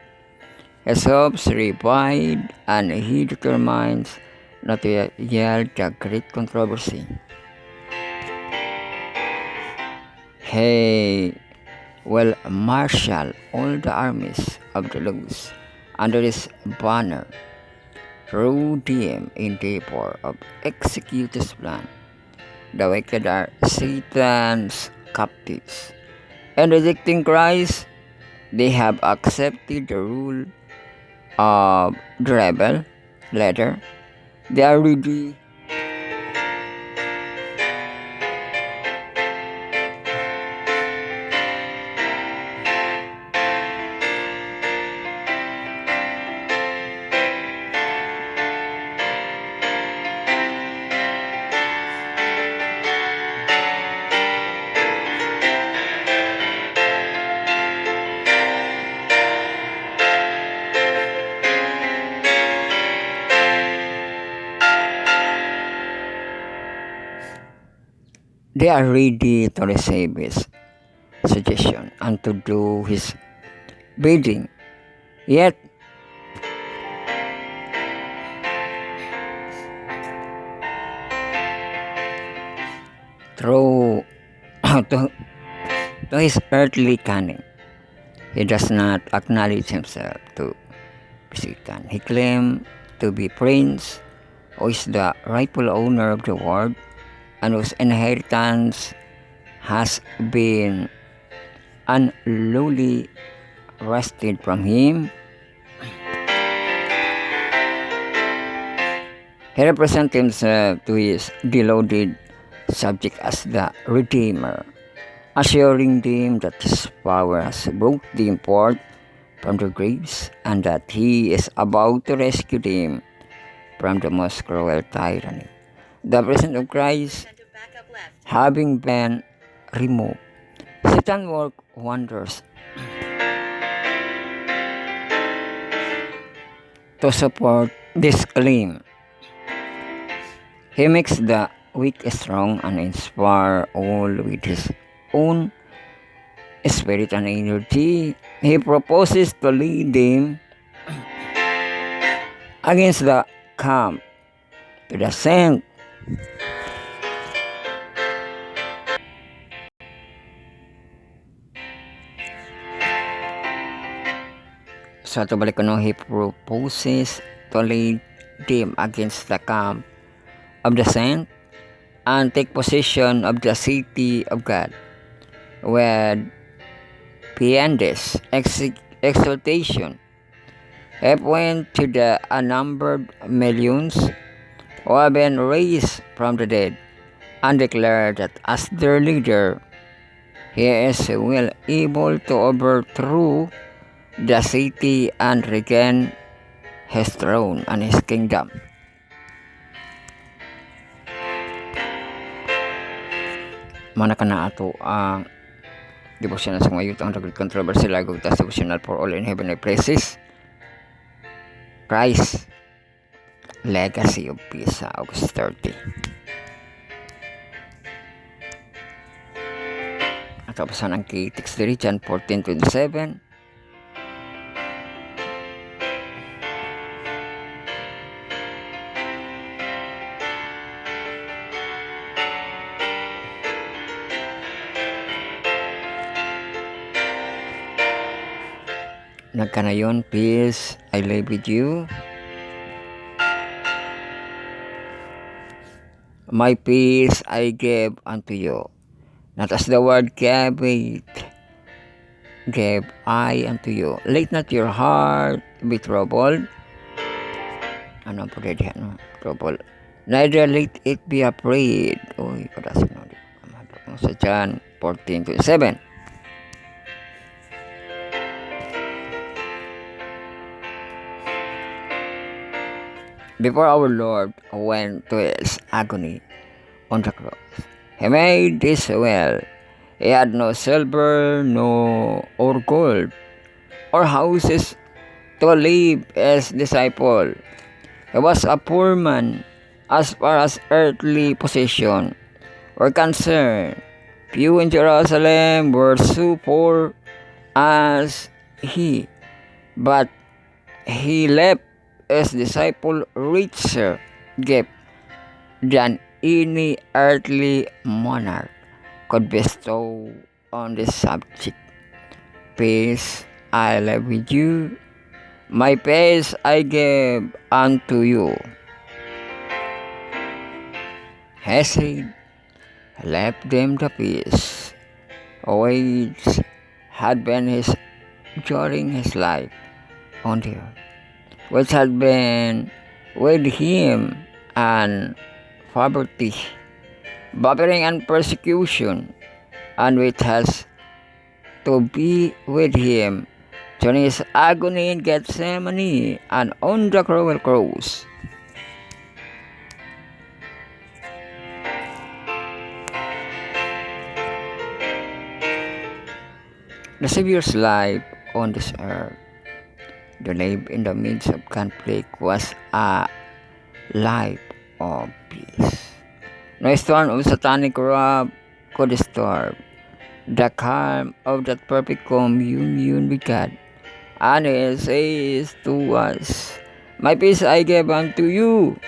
Speaker 1: his hopes revived, and he determines not to yield the great controversy. He will marshal all the armies of the Luz under his banner, through them endeavor of execute his plan. The wicked are Satan's captives, and rejecting Christ, they have accepted the rule of the rebel leader. They are ready they are ready to receive his suggestion and to do his bidding. Yet through to, to his earthly cunning, he does not acknowledge himself to be Satan. He claims to be prince, who is the rightful owner of the world, and whose inheritance has been unlawfully wrested from him. He represents himself to his deluded subject as the Redeemer, assuring them that his power has brought them forth from their graves, and that he is about to rescue them from the most cruel tyranny. The presence of Christ having been removed, Satan worked wonders to support this claim. He makes the weak strong and inspire all with his own spirit and energy. He proposes to lead them against the camp to the saint. Sa tubalik ko, he proposes to lead them against the camp of the saint and take possession of the city of God with piandes exultation. He went to the unnumbered millions who have been raised from the dead and declared that as their leader, he is well able to overthrow the city and regain his throne and his kingdom. Mana kana ato ang devotional sa ngayon ang dagdag controversy lagog tas devotional for all in heavenly places. Christ, Legacy of Peace sa August 30. At tapusan ang kay text diri John 14:27. Nagkanayon, peace I live with you. My peace I give unto you. Not as the world gave I unto you. Let not your heart be troubled. Ano po rin yan? Trouble. Neither let it be afraid. Uy, kadasig na ulit. Sa John 14:27. Before our Lord went to his agony on the cross, he made this well. He had no silver, or gold, or houses to live as disciple. He was a poor man as far as earthly possession were concerned. Few in Jerusalem were so poor as he, but he left his disciple richer gift than any earthly monarch could bestow on the subject. Peace I live with you, my peace I give unto you. He said, left them the peace which had been his during his life on the earth, which had been with him and poverty, buffering and persecution, and which has to be with him during his agony in Gethsemane and on the cruel cross. The Savior's life on this earth, the life in the midst of conflict, was a life of peace. No storm of satanic wrath could disturb the calm of that perfect communion with God. And he says to us, my peace I give unto you.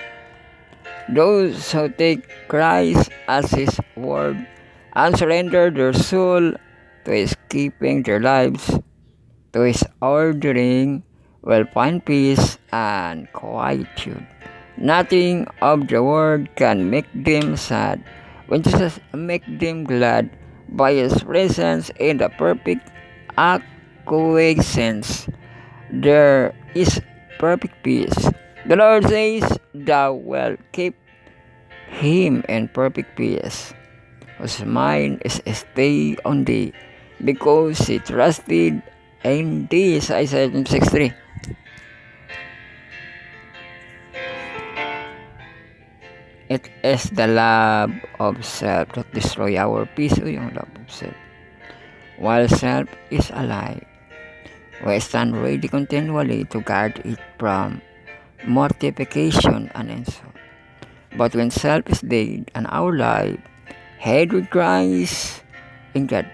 Speaker 1: Those who take Christ as his word and surrender their soul to his keeping, their lives to his ordering, will find peace and quietude. Nothing of the world can make them sad when Jesus make them glad by his presence in the perfect acquiescence. There is perfect peace. The Lord says, thou wilt keep him in perfect peace, whose mind is stayed on thee, because he trusted in thee. Isaiah 63. It is the love of self that destroy our peace. Yung love of self. While self is alive, we stand ready continually to guard it from mortification and insult. But when self is dead and our life hid with Christ in God,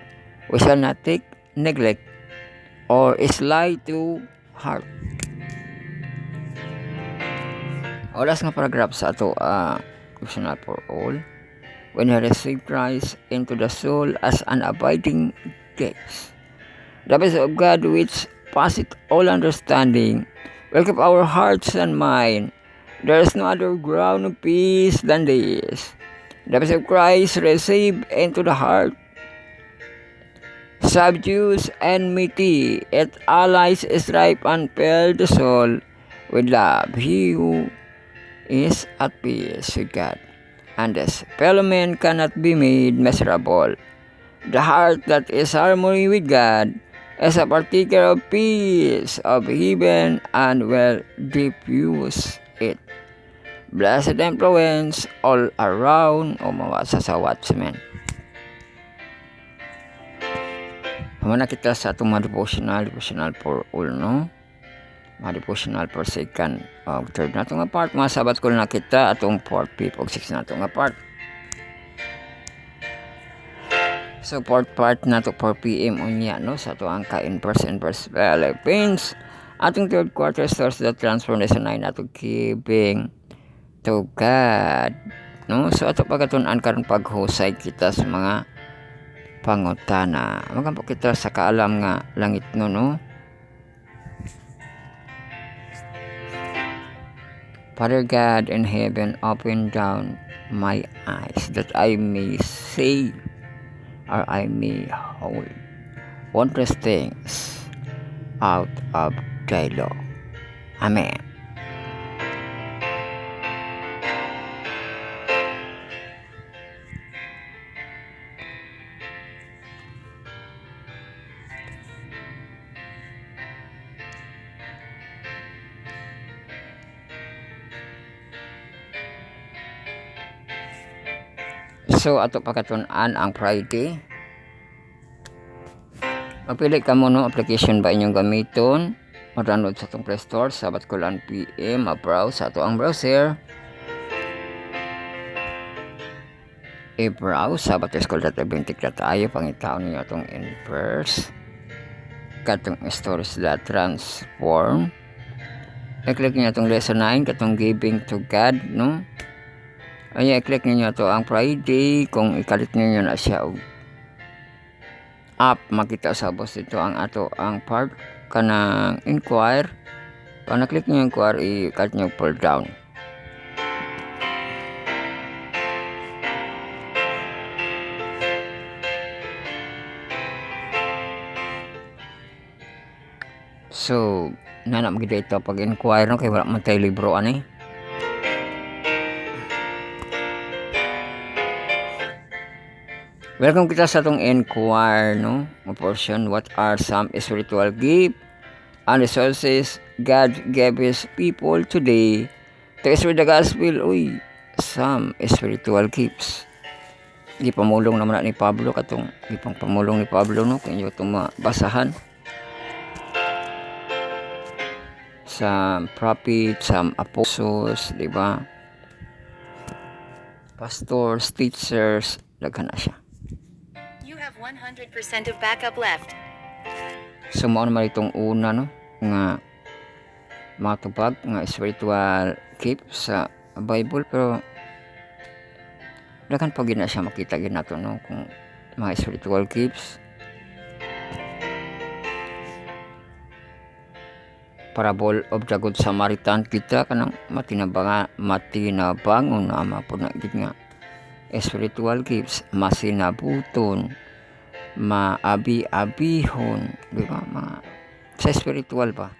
Speaker 1: we shall not take neglect or slide to heart. Oras nga paragraph sa ato devotional for all. When he received Christ into the soul as an abiding guest, the peace of God which passeth all understanding, will keep our hearts and mind. There is no other ground of peace than this. The peace of Christ receive into the heart, subdues enmity, it allies strife and fill the soul with love. He who is at peace with God and his fellow men cannot be made miserable. The heart that is harmony with God is a particle of peace of heaven and will diffuse it. Blessed influence all around o mawasa sa watchman. Hamana kita sa atong mga devotional for all, no? Mga devotional for second o third na itong part. Mga sabat ko na kita atong 4th, 5th o 6th na itong part. So, 4th part na to 4 p.m. unya, no? Sa ito ang ka-inverse Philippines. Atong 3rd quarter starts the transformation na to giving to God, no? So, ato pagkatunan karon paghusay kita sa mga pangutana. Magampo kita sa kaalam nga langit no? Father God in heaven, open down my eyes that I may see or I may hold wondrous things out of thy law. Amen. So, ato pagkatunan ang Friday. Mapili ka mo no application ba inyong gamiton. Ma-download sa itong Play Store. Sabat ko lang PM. Ma-browse sa ito ang browser. I-browse. Sabat school.bintik na tayo. Pangitaon niyo itong inverse. Katong stories na transform. I-click niyo itong lesson 9. Katong giving to God, no? Ay, i-click niyo ito ang Friday. Kung ikalit niyo na siya up, makita sa boss ito ang ato ang part kanang inquire. Pag na-click niyo inquire, i-cut niyo pull down. So, nana magida ito pag inquire no kay wala man tayo libro ani. Welcome kita sa itong inquire, no? Portion, what are some spiritual gifts and resources God gave His people today to spread the gospel? Uy, some spiritual gifts. Gipamulong naman na ni Pablo, katong gipang pamulong ni Pablo, no? Kaya itong mabasahan. Some prophets, some apostles, di ba? Pastors, teachers, daghan na siya.
Speaker 2: 100% of backup left.
Speaker 1: So, mao naman itong una, no? Nga matubag, nga spiritual gift sa Bible. Pero, dagan pa gina siya makita ginato, no? Kung mga spiritual gifts. Parable of the Good Samaritan kita, kanang matinabangon na mapuna gid nga. Spiritual gifts, masinabuton, maabi-abihon, di ba? Mga sa spiritual ba?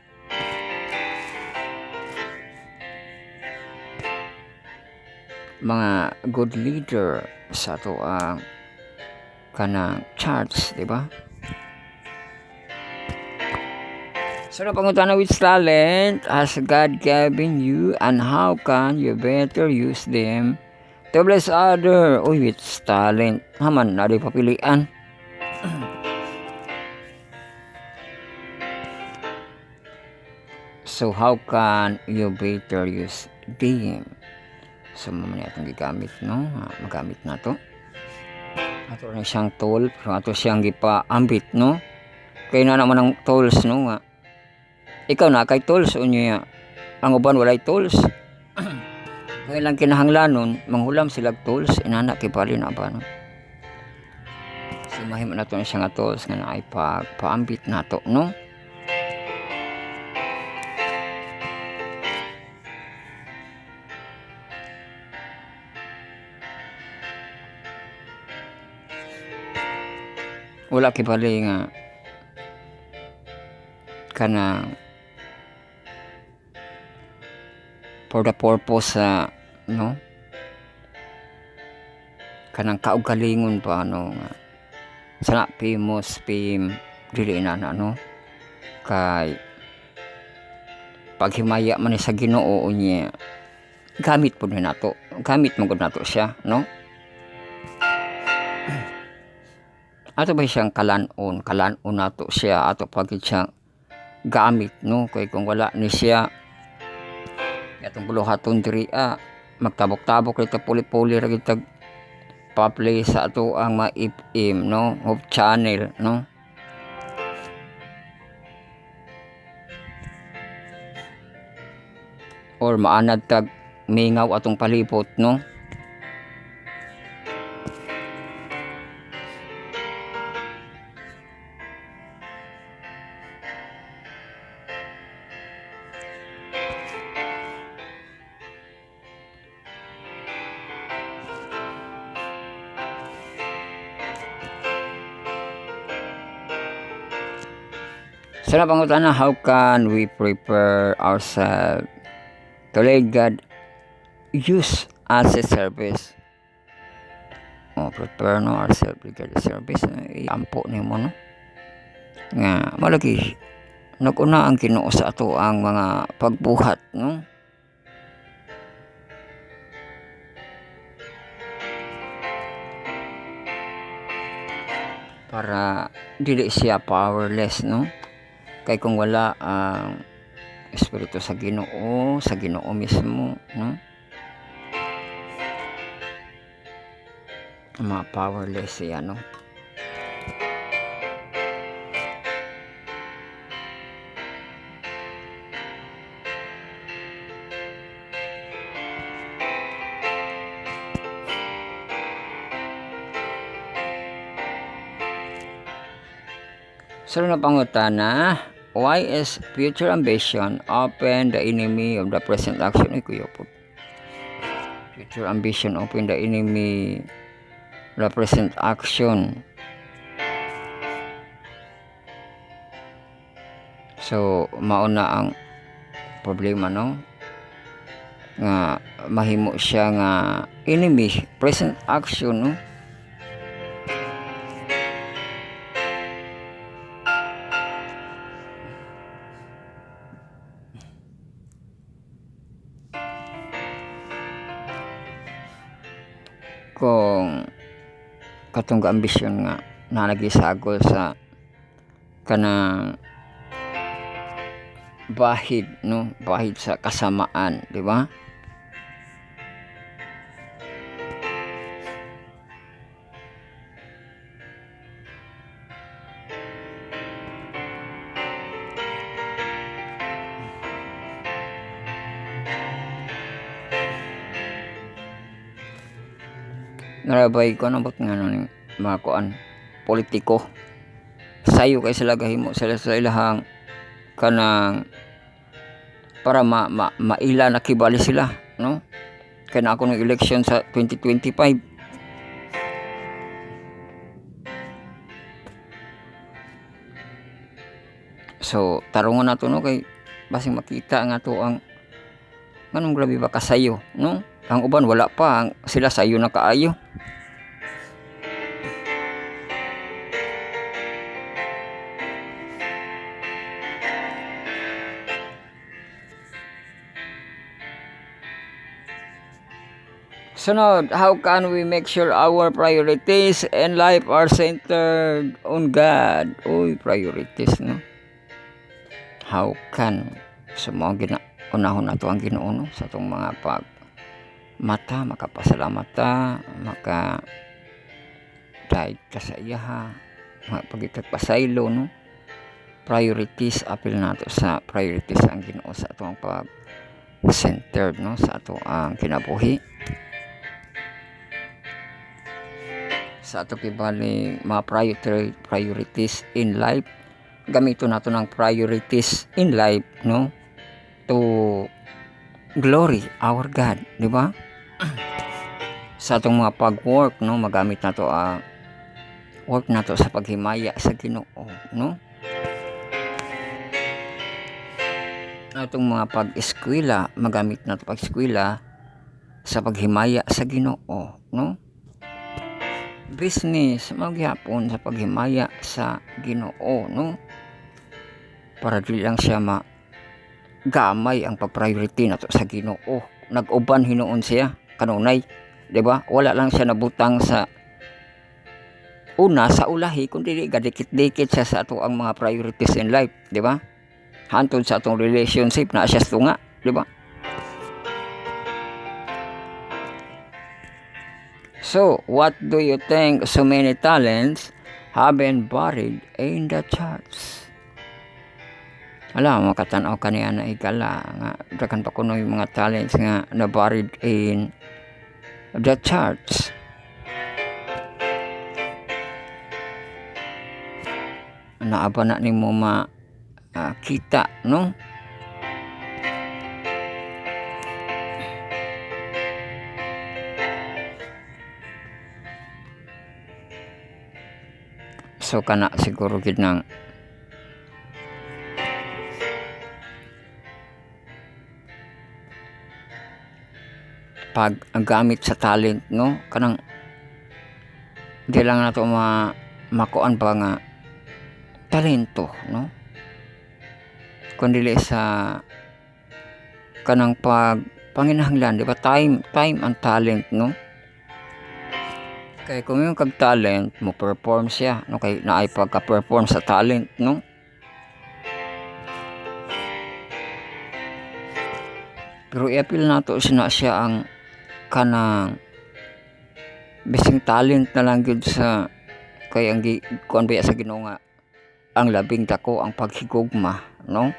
Speaker 1: Mga good leader sa to ang kanang church, di ba? So, napangutana, which talent has God given you and how can you better use them to bless other? Uy, which talent? Haman, na di papilian. So, how can you better use them? So, mamaya itong gigamit, no? Magamit na to. Ato na siyang tool. So, ato siyang gipa-ambit, no? Kaya na naman ang tools, no? Ikaw na kay tools, unya. Ang uban walay tools. Kaya lang kinahanglanon, manghulam silag tools. Inana, kipali na ba, no? So, mahim na to na siya nga tools nga na ay pa-ambit na to, no? wala kibali nga kanang for the purpose sa no kanang kaugalingon pa ano nga sana famous fame dili na no kay paghimaya man ni sa Ginoo niya gamit po nato siya no ato ba siyang kalanon nato siya ato pagid siyang gamit no kay kung wala ni siya atong buluhaton diri magtabok-tabok rito puli-puli ra gid tag pa-play sa ato ang maip-im no of channel no or maanad tag mingaw atong palibot no Sa pangutana, how can we prepare ourselves to let God use as a service? Prepare no ourselves to God as a service. Ampo ni mo no. Nga malagi naguna ang Ginoo sa ato ang mga pagbuhat no. Para dili siya powerless no. Kay kung wala ang Espiritu sa Ginoo mismo, no? Ma-powerless siya, no? So na pangutana, why is future ambition often the enemy of the present action? Kuya po. Future ambition often the enemy of the present action. So mauna ang problema no nga mahimo siya nga enemy present action no. Kung katong ambisyon nga na nagisagol sa kanang bahid no bahid sa kasamaan di ba narabay ko nabot nga no mga kuan politiko sayo kay sila gahimo sila sa ilahang kanang para maila nakibali sila no kay na ako ng election sa 2025 so tarungan nato no kay basing makita nga to ang nganong grabe ba kasayo no ang uban wala pa sila sayo na kaayo. Sunod, how can we make sure our priorities in life are centered on God? Uy, priorities, no? How can? So, mga unahon na ito ang Ginoo, no? Sa itong mga mata, makapasalamat ta, dahil ka sa iya, ha? Pagitag pasaylo, no? Priorities, apil na ito sa priorities ang Ginoo sa itong centered, no? Sa ito ang kinabuhi. Sa ato kibali mga priorities in life gamito nato ng priorities in life no to glory our God di ba sa atong mga pag-work no magamit nato ang work nato sa paghimaya sa Ginoo, no? Atong mga pag-eskwela, magamit nato pag-eskwela sa paghimaya sa Ginoo, no? Business, magyapon sa paghimaya sa Ginoo, no? Para di lang siya gamay ang pag-priority nato sa Ginoo. Nag-uban hinuon siya kanunay, di ba? Wala lang siya nabutang sa una sa ulahi, kundi gadikit-dikit siya sa ato ang mga priorities in life, di ba? Hantod sa atong relationship na siya tunga, di ba? So, what do you think so many talents have been buried in the church? Alam, makatanaw ka niya na ikala nga dakan pa kuno yung mga talents nga na buried in the church. Naaba na ni mo kita, no? So kana siguro gid nang pag ang gamit sa talent, no? Kanang di lang nato makuan pa nga talento, no? Kundi sa kanang panginahanglan, di ba? Time and talent, no? Kaya kung yung kag-talent mo perform siya, no? Kay naay pagka-perform sa talent, no? Pero i-appeal nato siya ang kanang bising talent na lang gyud sa kay ang kuan ba sa Ginoo nga ang labing dako ang paghigugma, no?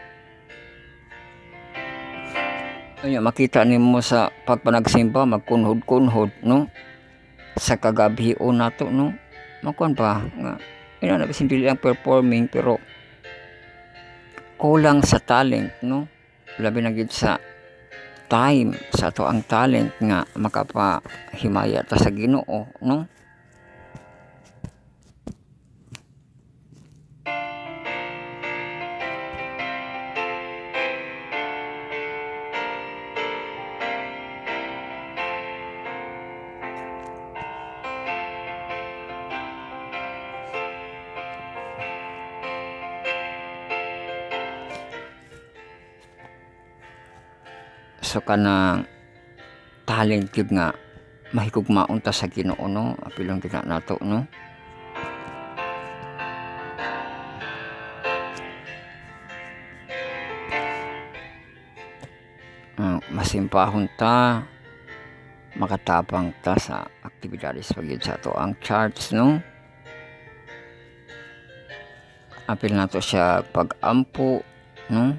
Speaker 1: Anya makita nimo sa pagpanagsimba magkunhod-kunhod, no? Sa kagabion nato, no? Makuan pa nga ina na bisin dili ang performing pero kulang sa talent, no? Labi na gyud sa time sa ato ang talent nga makapahimaya ta sa Ginoo, no? So kanang talent gyud nga mahigugmaon ta sa Ginoo, no? Apilon gyud nato, no? Masimpahon ta, makatapang ta sa aktibidades pagyud sa ato ang church, no? Apil nato siya pag-ampo, no?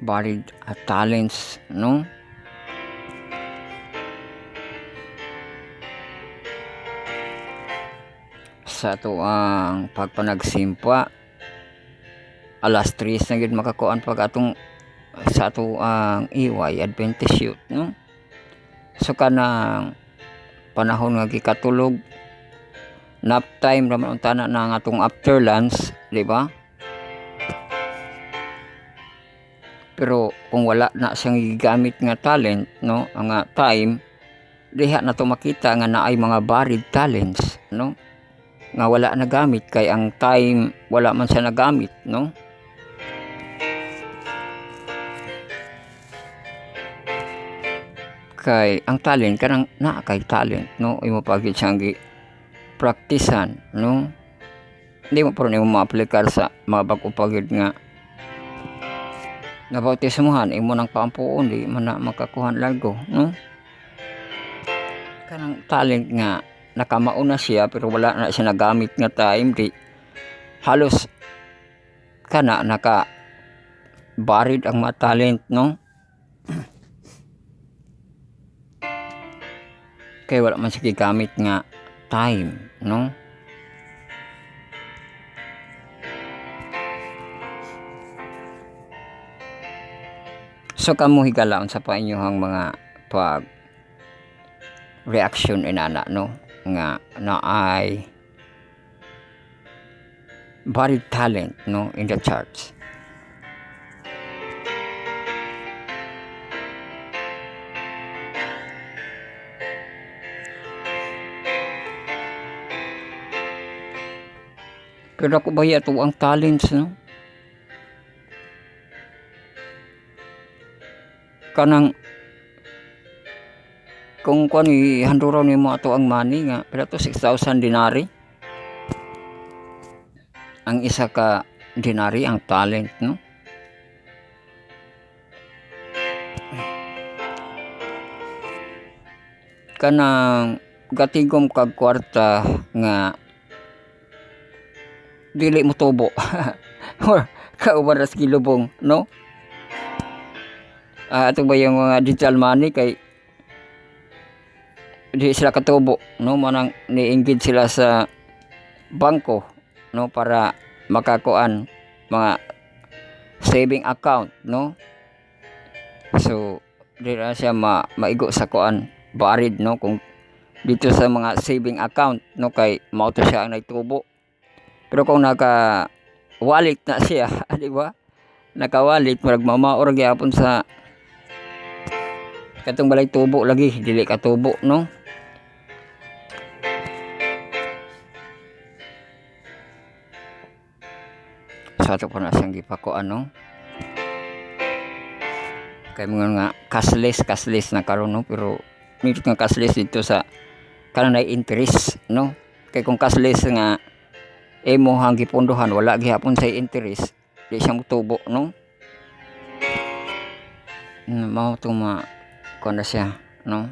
Speaker 1: Buried talents, no? Sa ato ang pagpanagsimpa alas 3 na gid makakuan pag atong sa ato ang iway Adventist Youth, no? So kanang panahon nga gikatulog nap time raman untana na ang atong after lunch, di ba? Pero kung wala na siyang gigamit nga talent, no, ang time diha na to makita nga naay mga buried talents, no? Nga wala na gamit kay ang time wala man siya nagamit, no? Kay ang talent kanang naa kay talent, no? Imo pagid siyang praktisan, no? Hindi mo pero nimo ma-aplikar sa mga bag-o pagid nga nabautismuhan imo nang paampuon di man na makakuhan largo, no? Kanang talent nga nakamauna siya pero wala na siya nagamit nga time di halos kana naka buried ang mga talent, no? Kay wala man siya gigamit nga time, no? So kamo higalaon sa pa inyong mga pag reaction inana no nga na ay varied talent no in the charts. Pero ako ba yato ang talents no? Kanang kung kuan handuraw nimo ato ang money nga pero to 6,000 dinari. Ang isa ka dinari ang talent no. Kanang gatigom kag kwarta nga dili mo tubo. Or kauban ras gilubong no. Ato ba yung mga digital money kay di sila katubo no manang niinggit sila sa bangko no para makakuan mga saving account no. So di na siya maigo sa kuan barid no kung dito sa mga saving account no kay mao to siya ang nagtubo. Pero kung naka wallet na siya di ba? Naka wallet murag mamaor gyapon sa katong balay tubo lagi dili ka tubo no. Sa ato pa na siyang gipakuan no. Kay mga nga cashless na karon no pero nito nga cashless dito sa kanang na interest no. Kay kung cashless nga imo hang gipunduhan wala gihapon sa interest di siya motubo no. Mao to kuan na siya no.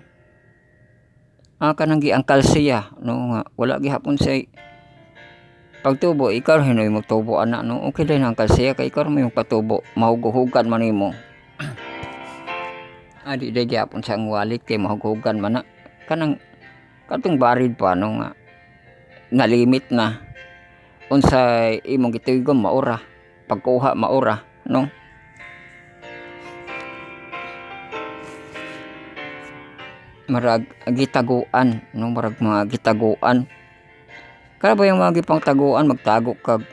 Speaker 1: Kanang giangkal siya no nga wala gihapon sa pagtubo ikaw hinoy mo tubo ana no. Okay din ang siya kay ikaw mo yung patubo mahuguhugan man nimo. Di day gihapon sa ang wallet kay mahuguhugan man na kanang katong barid pa no nga nalimit na unsay imong gituygon maura pagkuha maura no. Marag gitaguan no marag mga gitaguan kaya ba yung mga gipangtaguan magtago kag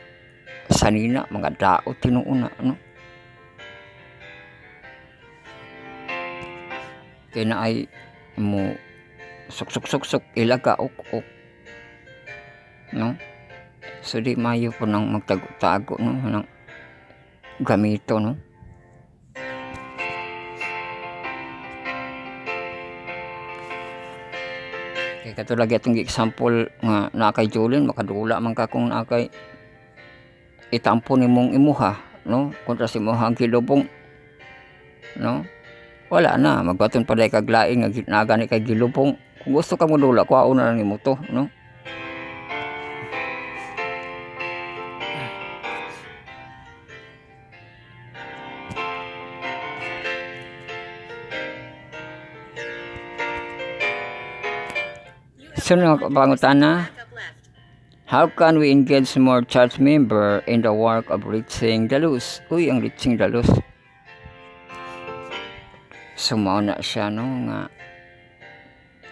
Speaker 1: sanina mga daot tinuuna no. Kaya na ay mo suksok ilaga ok no. So di mayo po nang magtago-tago no nang gamito no. Kay katulad atong example nga naa kay Julin makadula man ka kung naa kay itampo nimong imuha no kontra si imong gilubong no. Wala na magbaton pa day kag lain nga nagani kay gilubong. Kung gusto ka mo dula kuhaon na nimo to no. Sunod ang pangutana,
Speaker 2: Backup left.
Speaker 1: how can we engage more church member in the work of reaching the lost? Uy, ang reaching the lost. Sumao na siya no nga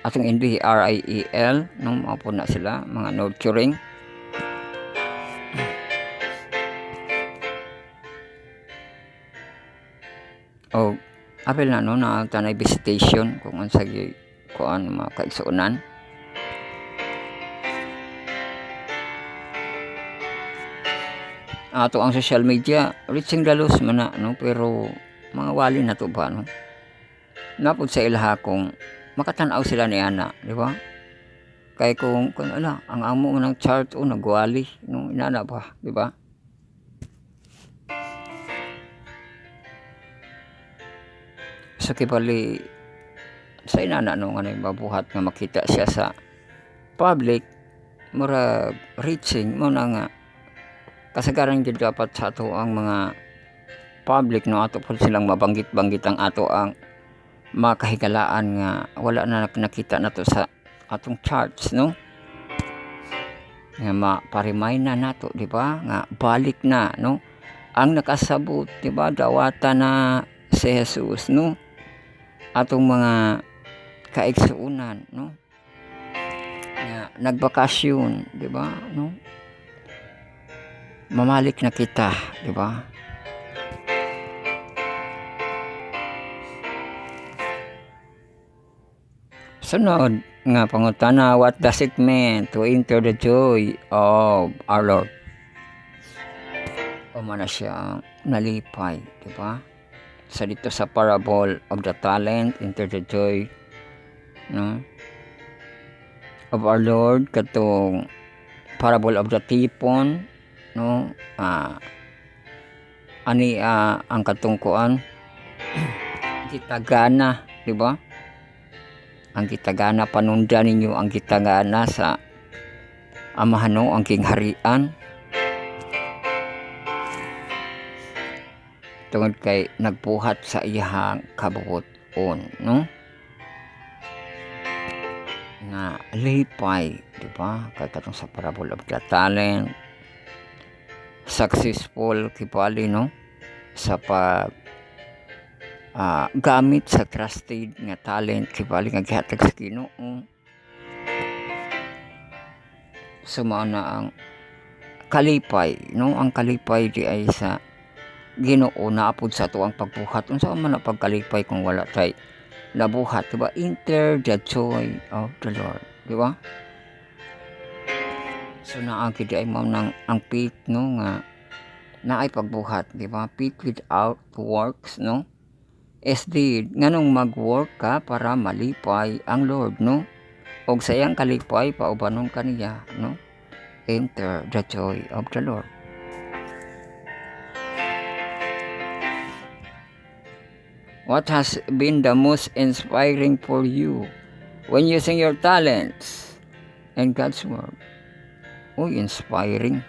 Speaker 1: atong NBRIEL no mao na sila mga nurturing. O apel na no na tanay visitation kung unsa gyud kuan mga kaigsuonan. Ato ang social media reaching the lost man na no pero mga wali na to ba no. Napod sa ilaha kung makatan-aw sila ni ana, di ba? Kay kung ala ang amo mo ng chart o nagwali no inana ba, di ba? So kibali sa inana no nga mabuhat nga makita siya sa public mura reaching mo na nga kasagaran gyud dapat sa ato ang mga public no ato po silang mabanggit-banggit ang ato ang makahigalaan nga wala na nakita na to sa atong charts no nga maparimay na nato di ba nga balik na no ang nakasabot di ba dawata na si Jesus, no? Atong mga kaigsuunan, no? Na nagbakasyon, di ba, no? Mamalik na kita, di ba? Sunod nga pangutana, what does it mean to enter the joy of our Lord? O man na siya nalipay, di ba? Sa dito sa parable of the talent, enter the joy, no? Of our Lord, katong parable of the tipon, no? Ang katungkuan gitagana, di ba? Ang gitagana, panunda ninyo ang gitagana sa amahano ang kingharian. Tungod kay nagbuhat sa iyang kabuoton, no? Na lipay, di ba? Kay katong sa parable of the talent, successful kipali, no? Sa pag gamit sa trusted nga talent kibali nga gihatag sa Ginoo. Sumao na ang kalipay, no? Ang kalipay di ay sa Ginoo naapod sa tuang pagbuhat. Unsa man ang pagkalipay kung wala tay nabuhat, di ba? Enter the joy of the Lord, di ba? So naagi di ay mao nang ang faith, no, nga naay pagbuhat, di ba? Faith without works, no? Is deed nganong mag-work ka para malipay ang Lord, no? Og sa iyang kalipay paubanon kaniya, no? Enter the joy of the Lord. What has been the most inspiring for you when using your talents in God's word? Uy, inspiring.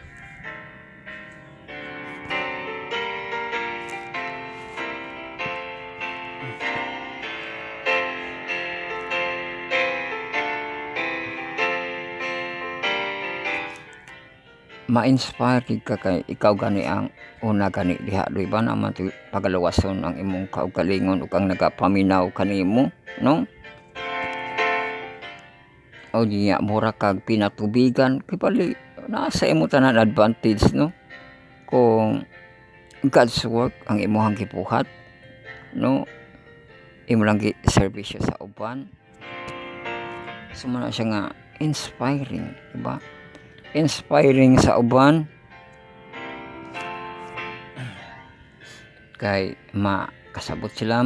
Speaker 1: Ma-inspire ka kay ikaw gani ang una gani diha, di ba naman pagalawason ang imong kaugalingon ug ang nagapaminaw kanimo, no? O diya mura kag pinatubigan kay pali nasa imo tanan advantage, no? Kung God's work ang imong gibuhat, no? Imo lang serbisyo sa uban. Sumana siya nga inspiring, di ba? Inspiring sa uban kay makasabot sila,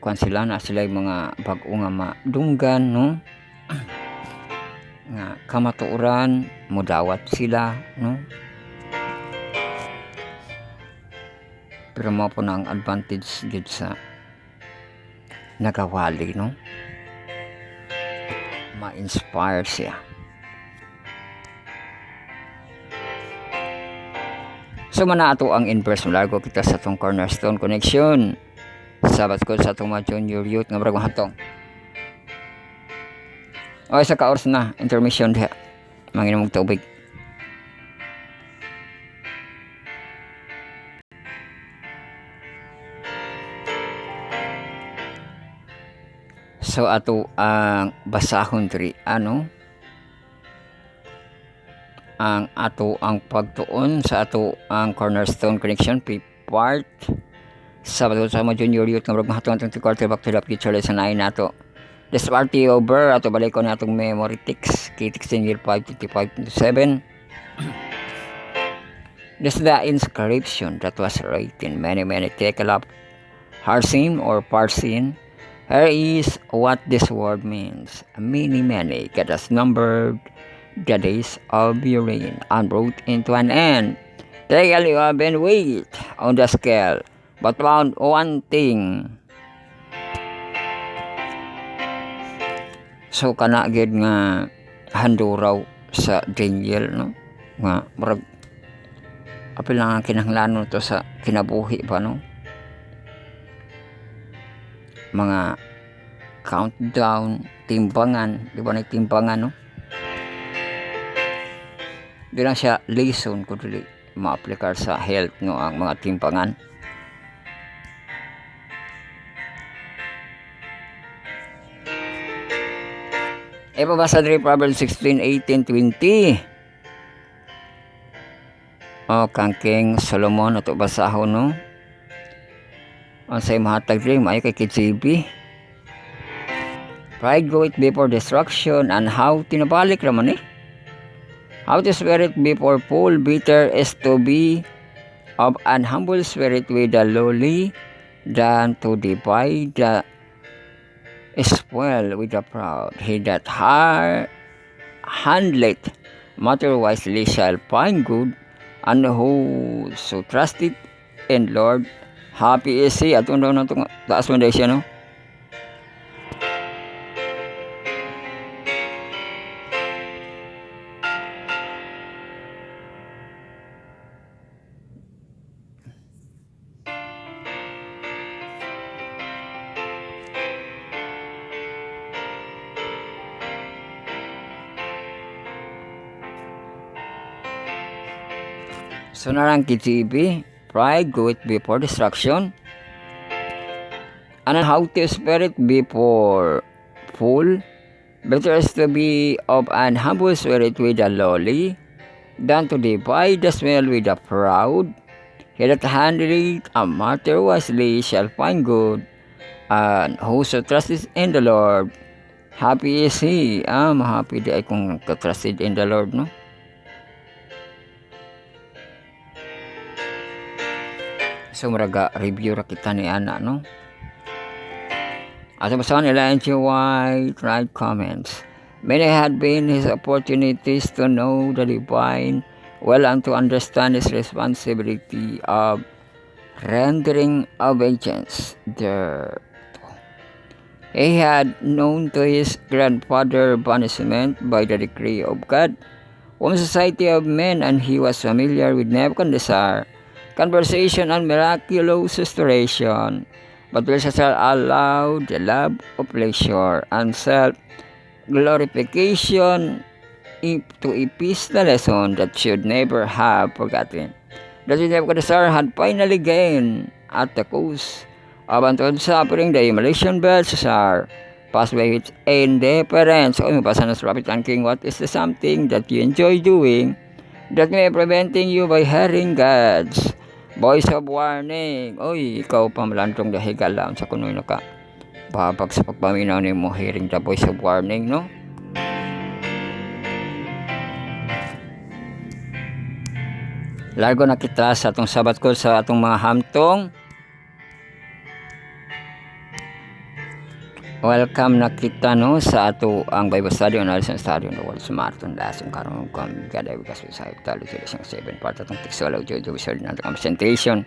Speaker 1: kuan sila na sila mga bag-o nga madunggan, no? Nga kamatuoran modawat sila, no? Pero mao po na ang advantage gid sa nagawali, no? Ma-inspire siya. So mana ato ang inverse, largo kita sa tong Cornerstone Connection. Sabat ko sa tong mga junior youth nga bragong hatong. O isa ka oras na intermission diha. Manginom og tubig. So ato ang basahon diri, ano? Ang ato ang pagtuon sa ato ang Cornerstone Connection part sa mga junior youth nga bragong hatong atong quarter back to the future lesson 9 nato. This party over, ato balik ko na atong memory ticks, K16 year 525-27. This is the inscription that was written many tekel up Harsim or Parsin. Here is what this word means. Many God has numbered the days of your reign and brought into an end. Tekel you have been weighed on the scale, but found one thing. So kana gid nga handuraw sa Daniel, no? Nga murag apil lang ang kinahanglanon to sa kinabuhi ba, no? Mga countdown, timbangan, di ba na timbangan, no? Di lang siya lesson kung dili ma-applikar sa health, no, ang mga timbangan. Ipabasa diri Proverbs 16:18-20. Kang King Solomon ato basahon no. Unsay mahatag diri maayo kay KJB. Pride goeth before destruction, and how tinabalik raman how to spirit before full bitter is to be of an humble spirit with the lowly, than to divide the spoil with the proud. He that handleth matter wisely shall find good, and who so trusted in Lord, happy is he. Atong daw na itong taas mo dahil siya no. So narang KJB, pride goeth before destruction, and an haughty spirit before full. Better is to be of an humble spirit with the lowly, than to divide the smell with the proud. He that handleth a matter wisely shall find good, and whoso trusteth in the Lord, happy is he. Happy di ay kung trusted in the Lord, no? So maraga review ra kita ni ana no. At basahan nila NG White write comments. Many had been his opportunities to know the divine well and to understand his responsibility of rendering obedience there. He had known to his grandfather punishment by the decree of God from society of men, and he was familiar with Nebuchadnezzar, conversation and miraculous restoration, but will shall allow the love of pleasure and self-glorification to epice the lesson that should never have forgotten. That Nebuchadnezzar had finally gained at the cost of untold suffering the immolation Belshazzar, passed by its indifference. So, mabasa na sa Prophet and King, what is the something that you enjoy doing that may preventing you by hearing God's voice of warning? Oy, ikaw pamalandong dahigalam sa kunoy na ka. Babag sa pagpaminaw ni mo, hearing the voice of warning, no? Largo na kita sa atong sabat ko sa atong mga hamtong. Welcome na kita no sa ato ang Bible study on Alison Study on the World Marathon lesson karon kung kada bigas sa talo sila 7 part atong textual audio visual na presentation.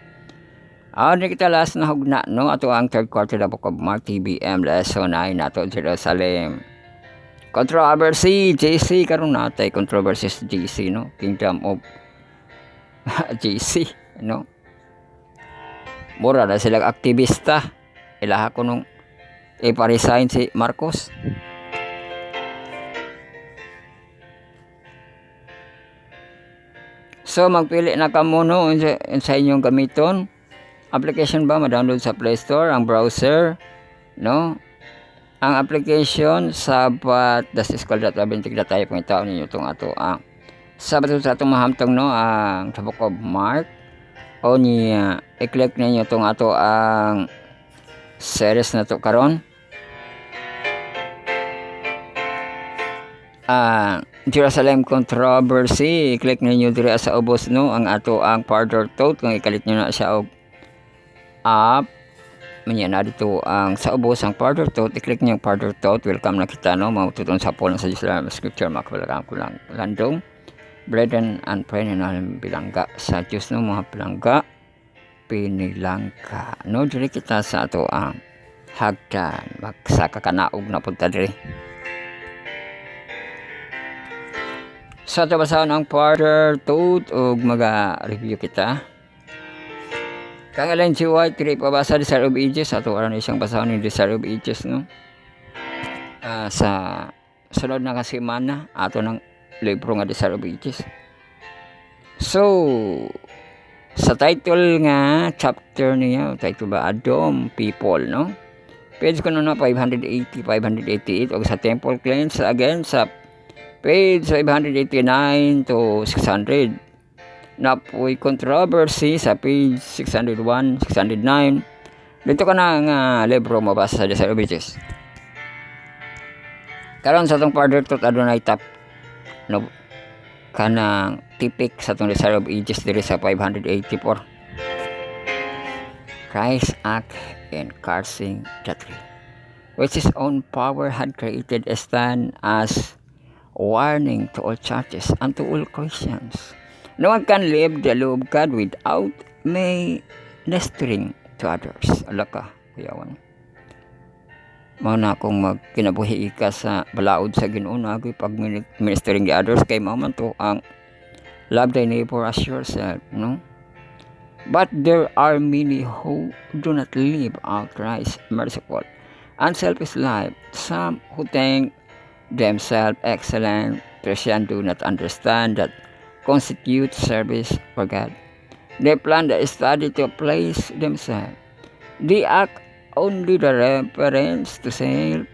Speaker 1: Ni kita last na hugna no ato ang third quarter of book of Mark TBM lesson 9 nato Jerusalem. Controversy JC karon natay controversies JC no, Kingdom of JC no. Mura na sila aktivista ilaha ko nung iparesign si Marcos. So magpili na ka muna sa inyong gamiton. Application ba ma-download sa Play Store ang browser, no? Ang application sabat dasiskwal.abentik na tayo kung itaon ninyo itong ato ang sabat sa atong mahamtong no ang sa Book of Mark o niya i-click ninyo itong ato ang series na to karon. Jerusalem Controversy, i-click ninyo diri sa ubos no ang ato ang further thought kung ikalit nyo na siya og app manya na dito ang sa ubos ang further thought, i-click niyo ang further thought. Welcome na kita no maututon sa pol sa Jerusalem scripture makabalagan ko lang landong brethren and friend na bilangga sa Diyos no mga bilangga pinilangka no diri kita sa ato ang hagdan magsaka kanaog na punta diri. Sa ito basahon ang further thought o maga-review kita. Kang Ellen G. White, kiri pabasa Desire of Ages. Ato aron isang basahon ni Desire of Ages, no? Sa sunod na kasimana, ato ng libro nga Desire of Ages. So, sa title nga, chapter niya, title ba, Adom People, no? page ko na 580, 588 o sa temple cleanse again sa page 589 to 600. Napoy controversy sa page 601, 609. Dito ka na nga libro mabasa sa Desire of Riches. Karon sa tong further truth adunay tap no kanang tipik sa tong Desire of Ages diri sa 584. Christ act in cursing the tree, which his own power had created a stand as warning to all churches and to all Christians. No one can live the law of God without ministering to others. Ala ka, kuyawan. Mao na akong magkinabuhi ka sa balaod sa Ginoo nagoy pag ministering the others kay mao man to ang love thy neighbor as yourself, no? But there are many who do not live out Christ's merciful, unselfish life. Some who think themselves excellent Christians do not understand that constitute service for God. They plan the study to place themselves. They act only the reference to self,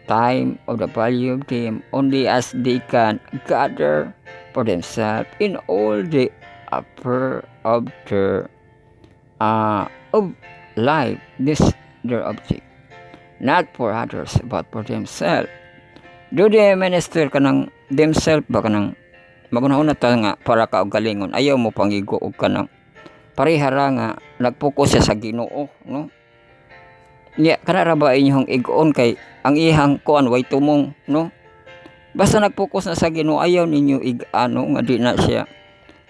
Speaker 1: time of the value of them only as they can gather for themselves in all the upper of their of life. This their object, not for others but for themselves. Do they minister ka ng themselves ba ka ng magunahon na ta nga para ka og galingon ayaw mo pangigo og ka ng parihara nga nagpokus siya sa Ginoo, no? Nya kana ra ba inyong igoon kay ang ihang kuan way tumong, no? Basta nagpokus na sa Ginoo ayaw ninyo ig-ano nga di na siya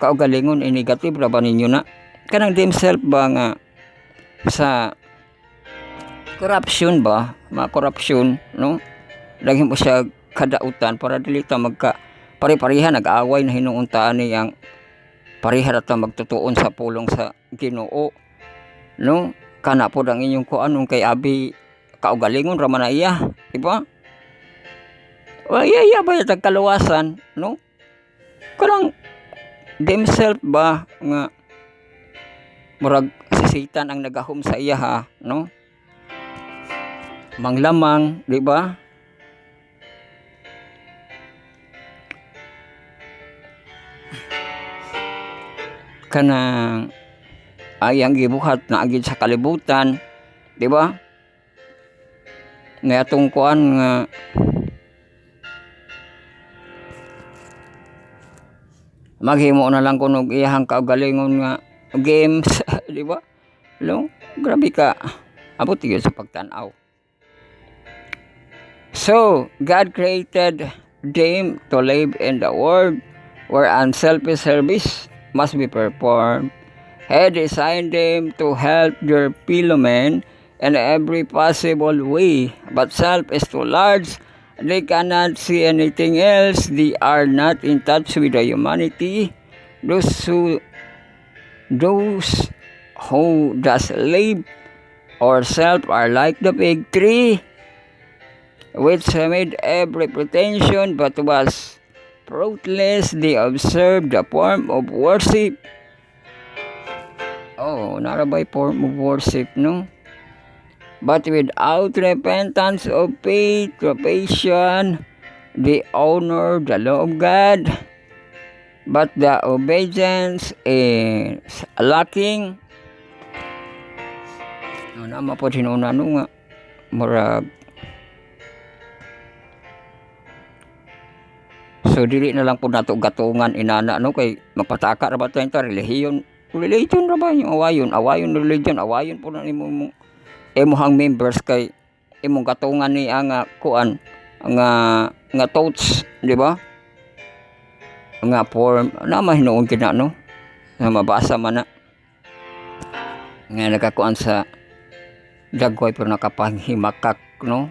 Speaker 1: kaugalingon negative ra ba ninyo na kanang themselves ba nga sa corruption ba, corruption, no? Lagi mo siya kadautan para dili ta magka pare-pareha nag-aaway na hinuuntaan niyang parihara ta magtutuon sa pulong sa Ginoo, no? Kana po ang inyong kuanong kay abi kaugalingon ra man na iya, di ba? Wa iya ba tag kaluwasan, no? Kanang themselves ba nga murag si Satan ang nagahom sa iya ha, no? Manglamang, di ba? Kanang ayang gibuhat na agid sa kalibutan, di ba? Nga atong kuan nga maghimo na lang kunog iyang kaugalingon nga games, di ba? No, grabe ka. Abot yun sa pagtanaw. So, God created them to live in the world where unselfish service must be performed. He designed them to help their fellow men in every possible way, but self is too large. They cannot see anything else. They are not in touch with the humanity. Those who does live or self are like the fig tree, which made every pretension but was fruitless. They observed the form of worship. Oh, narabay form of worship, no? But without repentance of faith, profession, they honor the law of God. But the obedience is lacking. No, nama po sinunano nga. Murag. So, dili na lang po nato gatungan inana, no? Kay magpataka ra ba ito yung relihiyon. Religion ra ba yung awayon? Awayon religion. Awayon po na imuhang members kay imong gatungan ni ang kuan nga thoughts, di ba? Nga form na mahinuon kina, no? Na mabasa man na nga nakakuan sa dagway pero nakapanghimakak, no?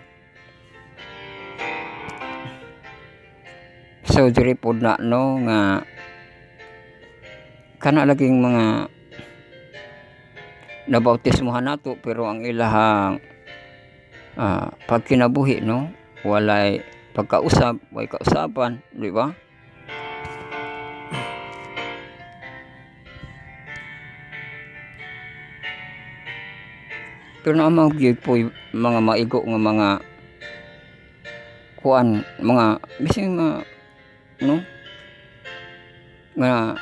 Speaker 1: So diri pod na, no, nga kana laging mga nabautismohan nato pero ang ilahang pagkinabuhi, no, walay pagkausap, way kausapan, di ba? Pero naamang gyud po mga maigo nga mga kuan, mga bising mga no nga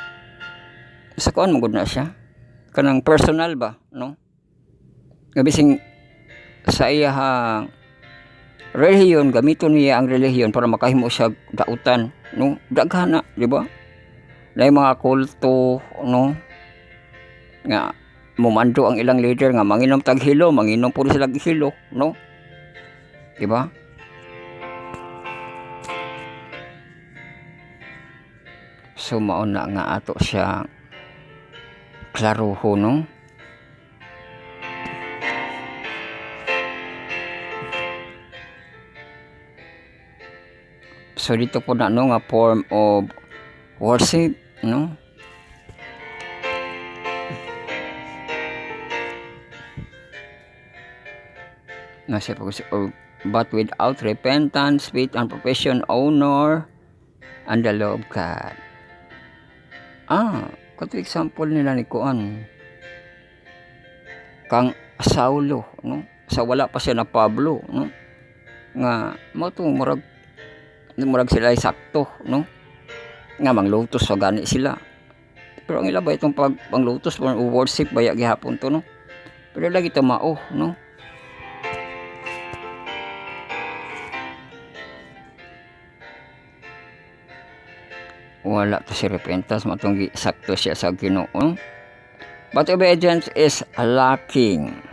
Speaker 1: sa kuan mo gud na siya. Kanang personal ba, no? Nga bising sa iyahang relihiyon, gamiton niya ang relihiyon para makahimo siya dautan, no? Daghana, di ba? Nay mga kulto, no? Nga mumando ang ilang leader nga manginom tag hilo, manginom puro sila hilo, no? Di ba? So mao na nga ato siya klaruho, no? So dito po na no nga form of worship, no? Nasa but without repentance, faith, and profession, honor, and the law of God. Kato example nila ni Kuan. Kang Saulo, no? Sa wala pa siya na Pablo, no? Nga, mo to, murag sila ay sakto, no? Nga, manglutos, so gani sila. Pero ang ila ba itong panglutos, worship, baya gihapon to, no? Pero lagi ito mao, no? Wala to si repentance, matong sakto siya sa Ginoo. But obedience is lacking.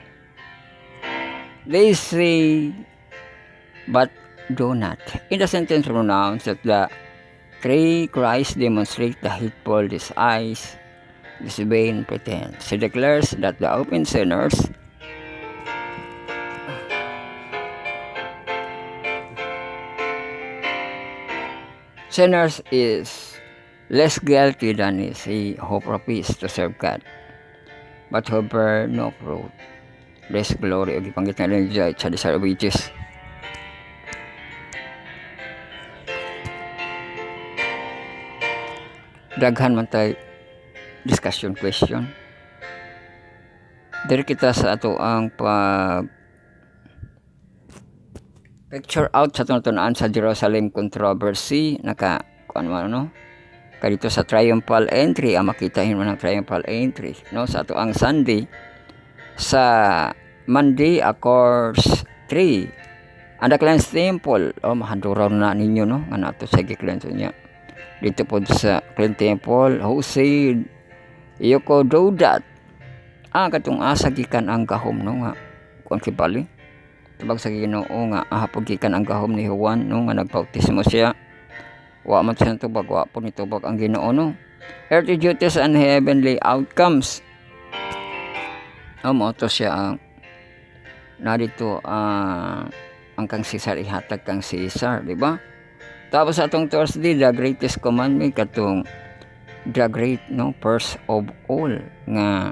Speaker 1: They say, but do not. In the sentence pronounced that the three Christ demonstrate the hateful disguise, vain pretense. He declares that the open sinners is less guilty than is he who professes to serve God, but who bear no fruit, less glory o gipanggit na rin dyan sa desire of riches. Daghan man tayo discussion question. Dari kita sa ato ang pag picture out sa tunaan sa Jerusalem controversy kuan mo no? Dito sa triumphal entry, makitahin mo ng triumphal entry, no? Sa ato ang Sunday, sa Monday, Accords 3, and the cleansed temple, mahanduraw na ninyo, no? Nga nato sa gi-cleanse niya. Dito po sa cleansed temple, Jose, Yoko Dodat, katong asa gikan ang gahom, no? Nga, kung kibali, tubag sa Ginoo nga, hapog gikan ang gahom ni Juan, no? Nga nagbautismo siya. Wa man siya tubag, wa po nitubag ang Ginoo, no? Earthly duties and heavenly outcomes. Mo to siya ang narito ang kang Caesar ihatag kang Caesar, di ba? Tapos atong Thursday, the greatest commandment katong the great, no, first of all nga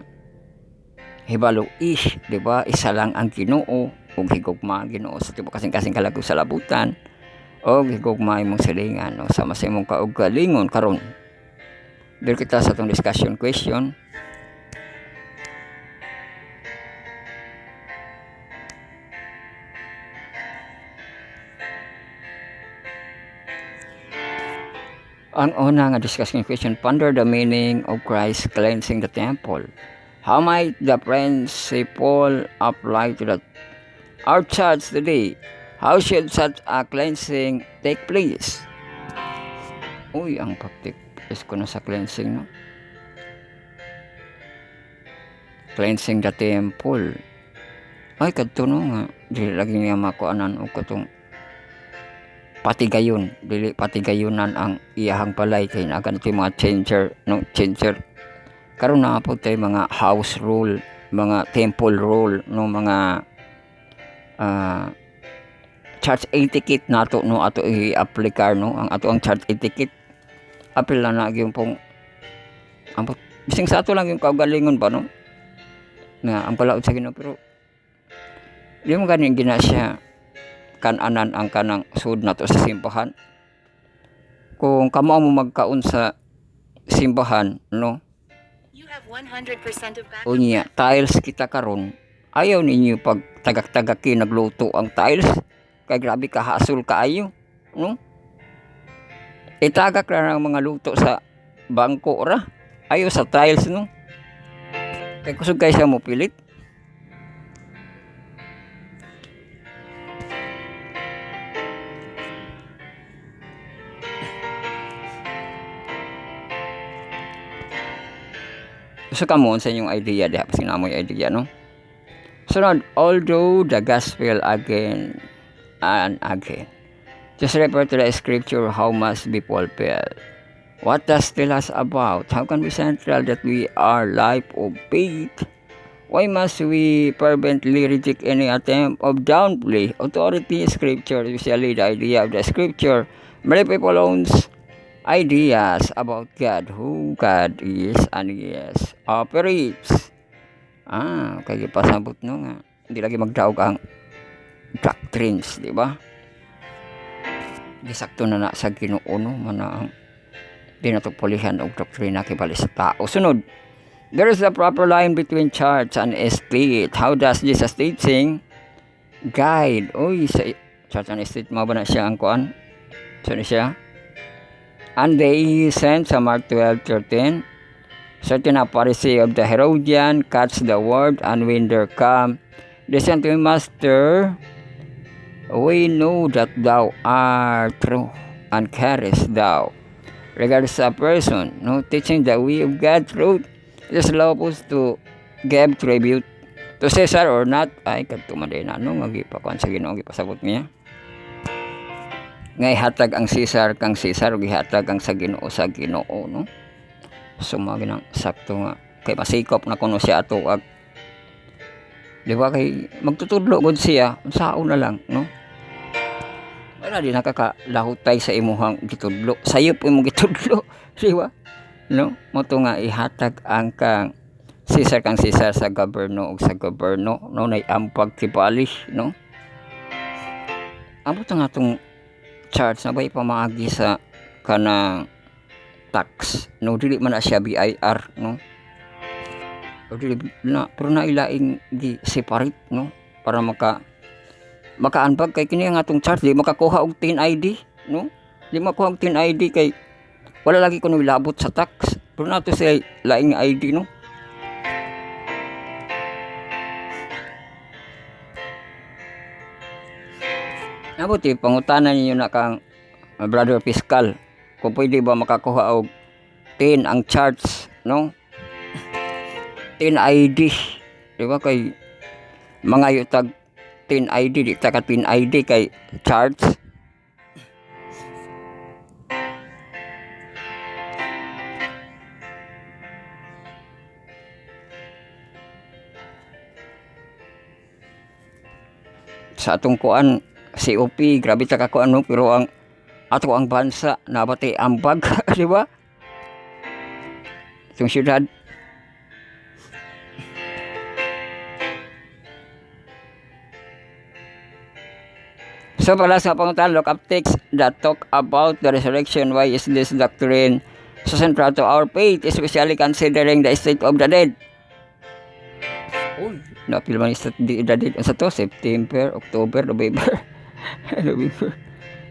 Speaker 1: hibalo is, di ba? Isa lang ang Ginoo ug higugma ang Ginoo sa tibuok kasing kalagos sa labutan. O higugma imong silingan, no, sama sa imong kaugalingon karon. Dili kita sa tong discussion question. Ang una nga discussion question, ponder the meaning of Christ cleansing the temple. How might the principle apply to our church today? How should such a cleansing take place? Uy, ang pag-take ko na sa cleansing, no? Cleansing the temple. Ay, kadto no nga. Dili lagi niya makuanan o katong patigayon. Dili patigayunan ang iyahang balay. Kaya nagan ito yung mga changer. Karoon na po tayo mga house rule, mga temple rule, no, mga church etiquette nato, no, ato i-applikar, no, ang ato ang church etiquette apil na yung pong bising sa ato lang yung kaugalingon ba, no, na ang palaod sa Ginoo. Pero di mo ganin gina siya kananan ang kanang sud nato sa simbahan. Kung kamo mo magkaon sa simbahan, no,
Speaker 2: You have 100% of backup
Speaker 1: unya tiles kita karon, Ayaw ninyo pag tagak-tagaki nagluto ang tiles. Kay grabe kahasol kaayo, no? Itagak ra ng mga luto sa bangko ra. Ayaw sa tiles, no? Kay kusog kay siya mo pilit. So come on sa inyong idea diha, kasi namoy idea, no? Sunod, although the gospel again and again just refer to the scripture how must be fulfilled. What does tell us about? How can be central that we are life of faith? Why must we fervently reject any attempt of downplay authority scripture, especially the idea of the scripture? Many people owns ideas about God, who God is and yes operates. Kaya pasabot no nga. Hindi lagi magdaog ang doctrines, di ba? Gisakto na sa Ginoo no, mana ang dinatupulihan og doktrina kibali sa tao. Sunod, there is a proper line between church and state. How does Jesus teaching guide? Sa church and state mo ba na siya ang kuan? So ni siya. And they sent sa Mark 12:13. Certain a Pharisee of the Herodian catch the word, and when there come, they sent to him, Master, we know that thou art true, and carest thou regards a person, no, teaching the way of God truth. It is lawful to give tribute to Caesar or not. Ay, katumaday na, no, magipakuan sa Ginoo, gipasabot niya. Ngay hatag ang Caesar kang Caesar, ug gihatag ang sa Ginoo, no? So mga ginang sakto nga kay masikop na kuno siya ato ag, di ba, kay magtutudlo gud siya unsaon na lang, no? Wala di nakakalahutay sa imuhang gitudlo, sayop imong gitudlo, di ba, no? Moto nga ihatag ang kang Caesar kang Caesar sa gobyerno ug sa gobyerno, no, nay ampag kibali, no? Ambot nga atong charge na ba ipamaagi sa kanang tax, no, dili man na siya BIR, no, o dili na, pero nailaing gi separate, no, para makaanbag kay kini ang atong charge, di makakuha og TIN ID, no, di makakuha og TIN ID kay wala lagi kuno ilabot sa tax, pero nato siya laing ID, no. Nabuti pangutanan ninyo na kang brother fiscal kung pwede ba makakuha og TIN ang charts, no? TIN ID, di ba, kay mga yutag TIN ID, di ta ka TIN ID kay charts. Sa atong kuan COP, grabe ta ka kuan, no, pero ang ato ang bansa nabati ambag, di ba? Itong syudad. So pala sa pangutan, look up text that talk about the resurrection. Why is this doctrine so central to our faith, especially considering the state of the dead? Napil man state of the dead sa to, September, October, November. November.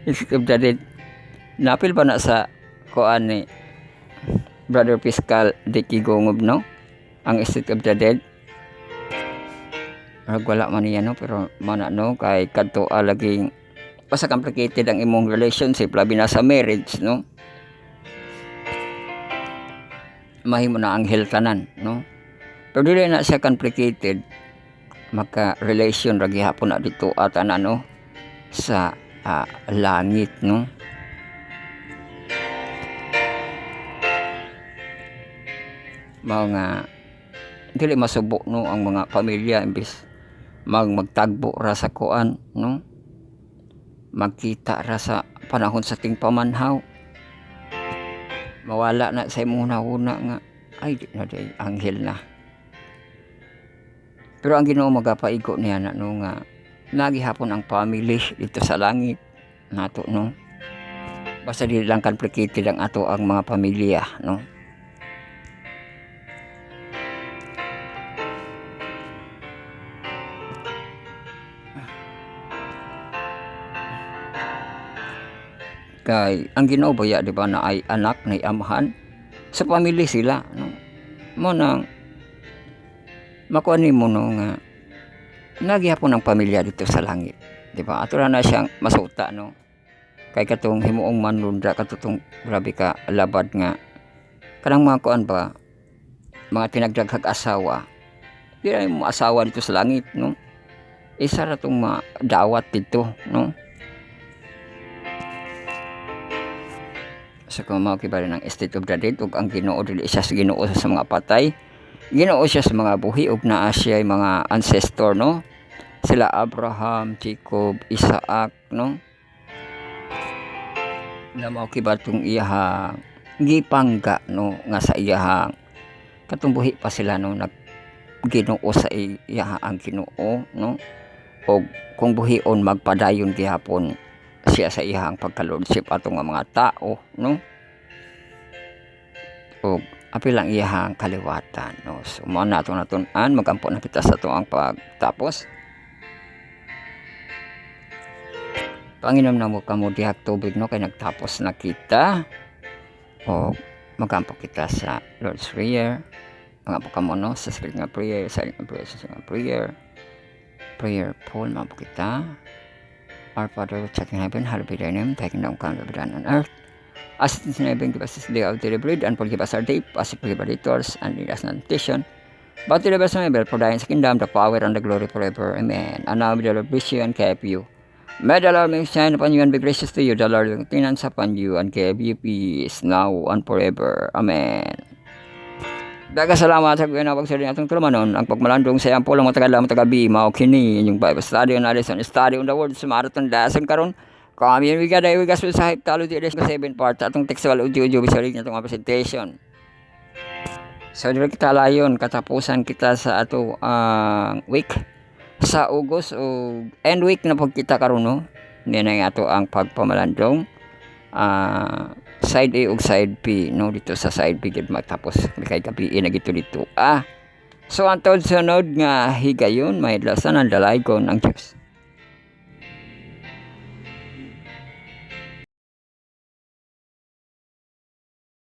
Speaker 1: State of the dead. Napil ba na sa kuan ni Brother Fiscal Dicky Gongob, no? Ang state of the dead. Wala man niya, no, pero mana, no, kay kadto laging basta complicated ang imong relationship, labi na sa marriage, no. Mahimo na anghel tanan, no. Pero dili na siya complicated, maka relation ra gihapon na dito atan, ano, sa langit, no. Mga dili masubo, no, ang mga pamilya imbis magtagbo ra sa kuan, no, magkita ra sa panahon sa ting pamanhaw, mawala na sa imong una nga ay di na day anghel na. Pero ang Ginoo magapaigo niya na, no, nga nagihapon ang family dito sa langit nato, no, basta di lang complicated ang ato ang mga pamilya, no. kay ang Ginoo baya di ba na ay anak na amahan sa pamilya sila no mo nang makuha nimo no nga nagyapon ang pamilya dito sa langit di ba ato na siyang masuta no kay katong himuong manlundra katutong grabe ka labad nga kanang mga kuan ba mga tinagdaghag asawa di na mo asawa dito sa langit no isa ra tong madawat dito no sa kung makibali ng state of the dead ug ang Ginoo dili siya sa Ginoo sa mga patay Ginoo siya sa mga buhi ug naa siya ay mga ancestor no sila Abraham, Jacob, Isaac no na makibatong iyahang gipangga no nga sa iyahang katong buhi pa sila no nag Ginoo sa iyahang Ginoo no o kung buhion magpadayon gihapon siya sa iyahang pagka-lordship atong mga tao no o apil lang iyahang kaliwatan no so mo na atong natun-an magampo na kita sa tuang pagtapos Panginom na mo kamo dihak tubig no kay nagtapos na kita o magampo kita sa Lord's Prayer magampo kamo no sa silent nga prayer sa prayer Paul magampo kita Our Father which art in heaven, hallowed be thy name. Thy kingdom come, thy will be done on earth. As it is in heaven, give us this day our daily bread, and forgive us our debt, as we forgive our debtors, and lead us not into temptation. But deliver us from evil, for thine is the kingdom, the power, and the glory forever. Amen. And now may the Lord bless you and keep you. May the Lord make shine upon you and be gracious to you. The Lord will continue upon you and give you peace now and forever. Amen. Daga salamat sa ginawag sa rin atong tulumanon ang pagmalandong sa iyang pulang matagal matagabi mao kini inyong Bible study on lesson study on the word sa marathon lesson karon kami yung wiga dai wiga sa sahip talo di lesson 7 part atong textual audio bisari natong presentation so dire kita layon katapusan kita sa ato week sa August o end week na pag kita karon no ni na ato ang pagpamalandong side A ug side B no dito sa side B gid matapos kay gabi na gito dito so antod sunod nga higayon may lasan ang dalaygon ang Dios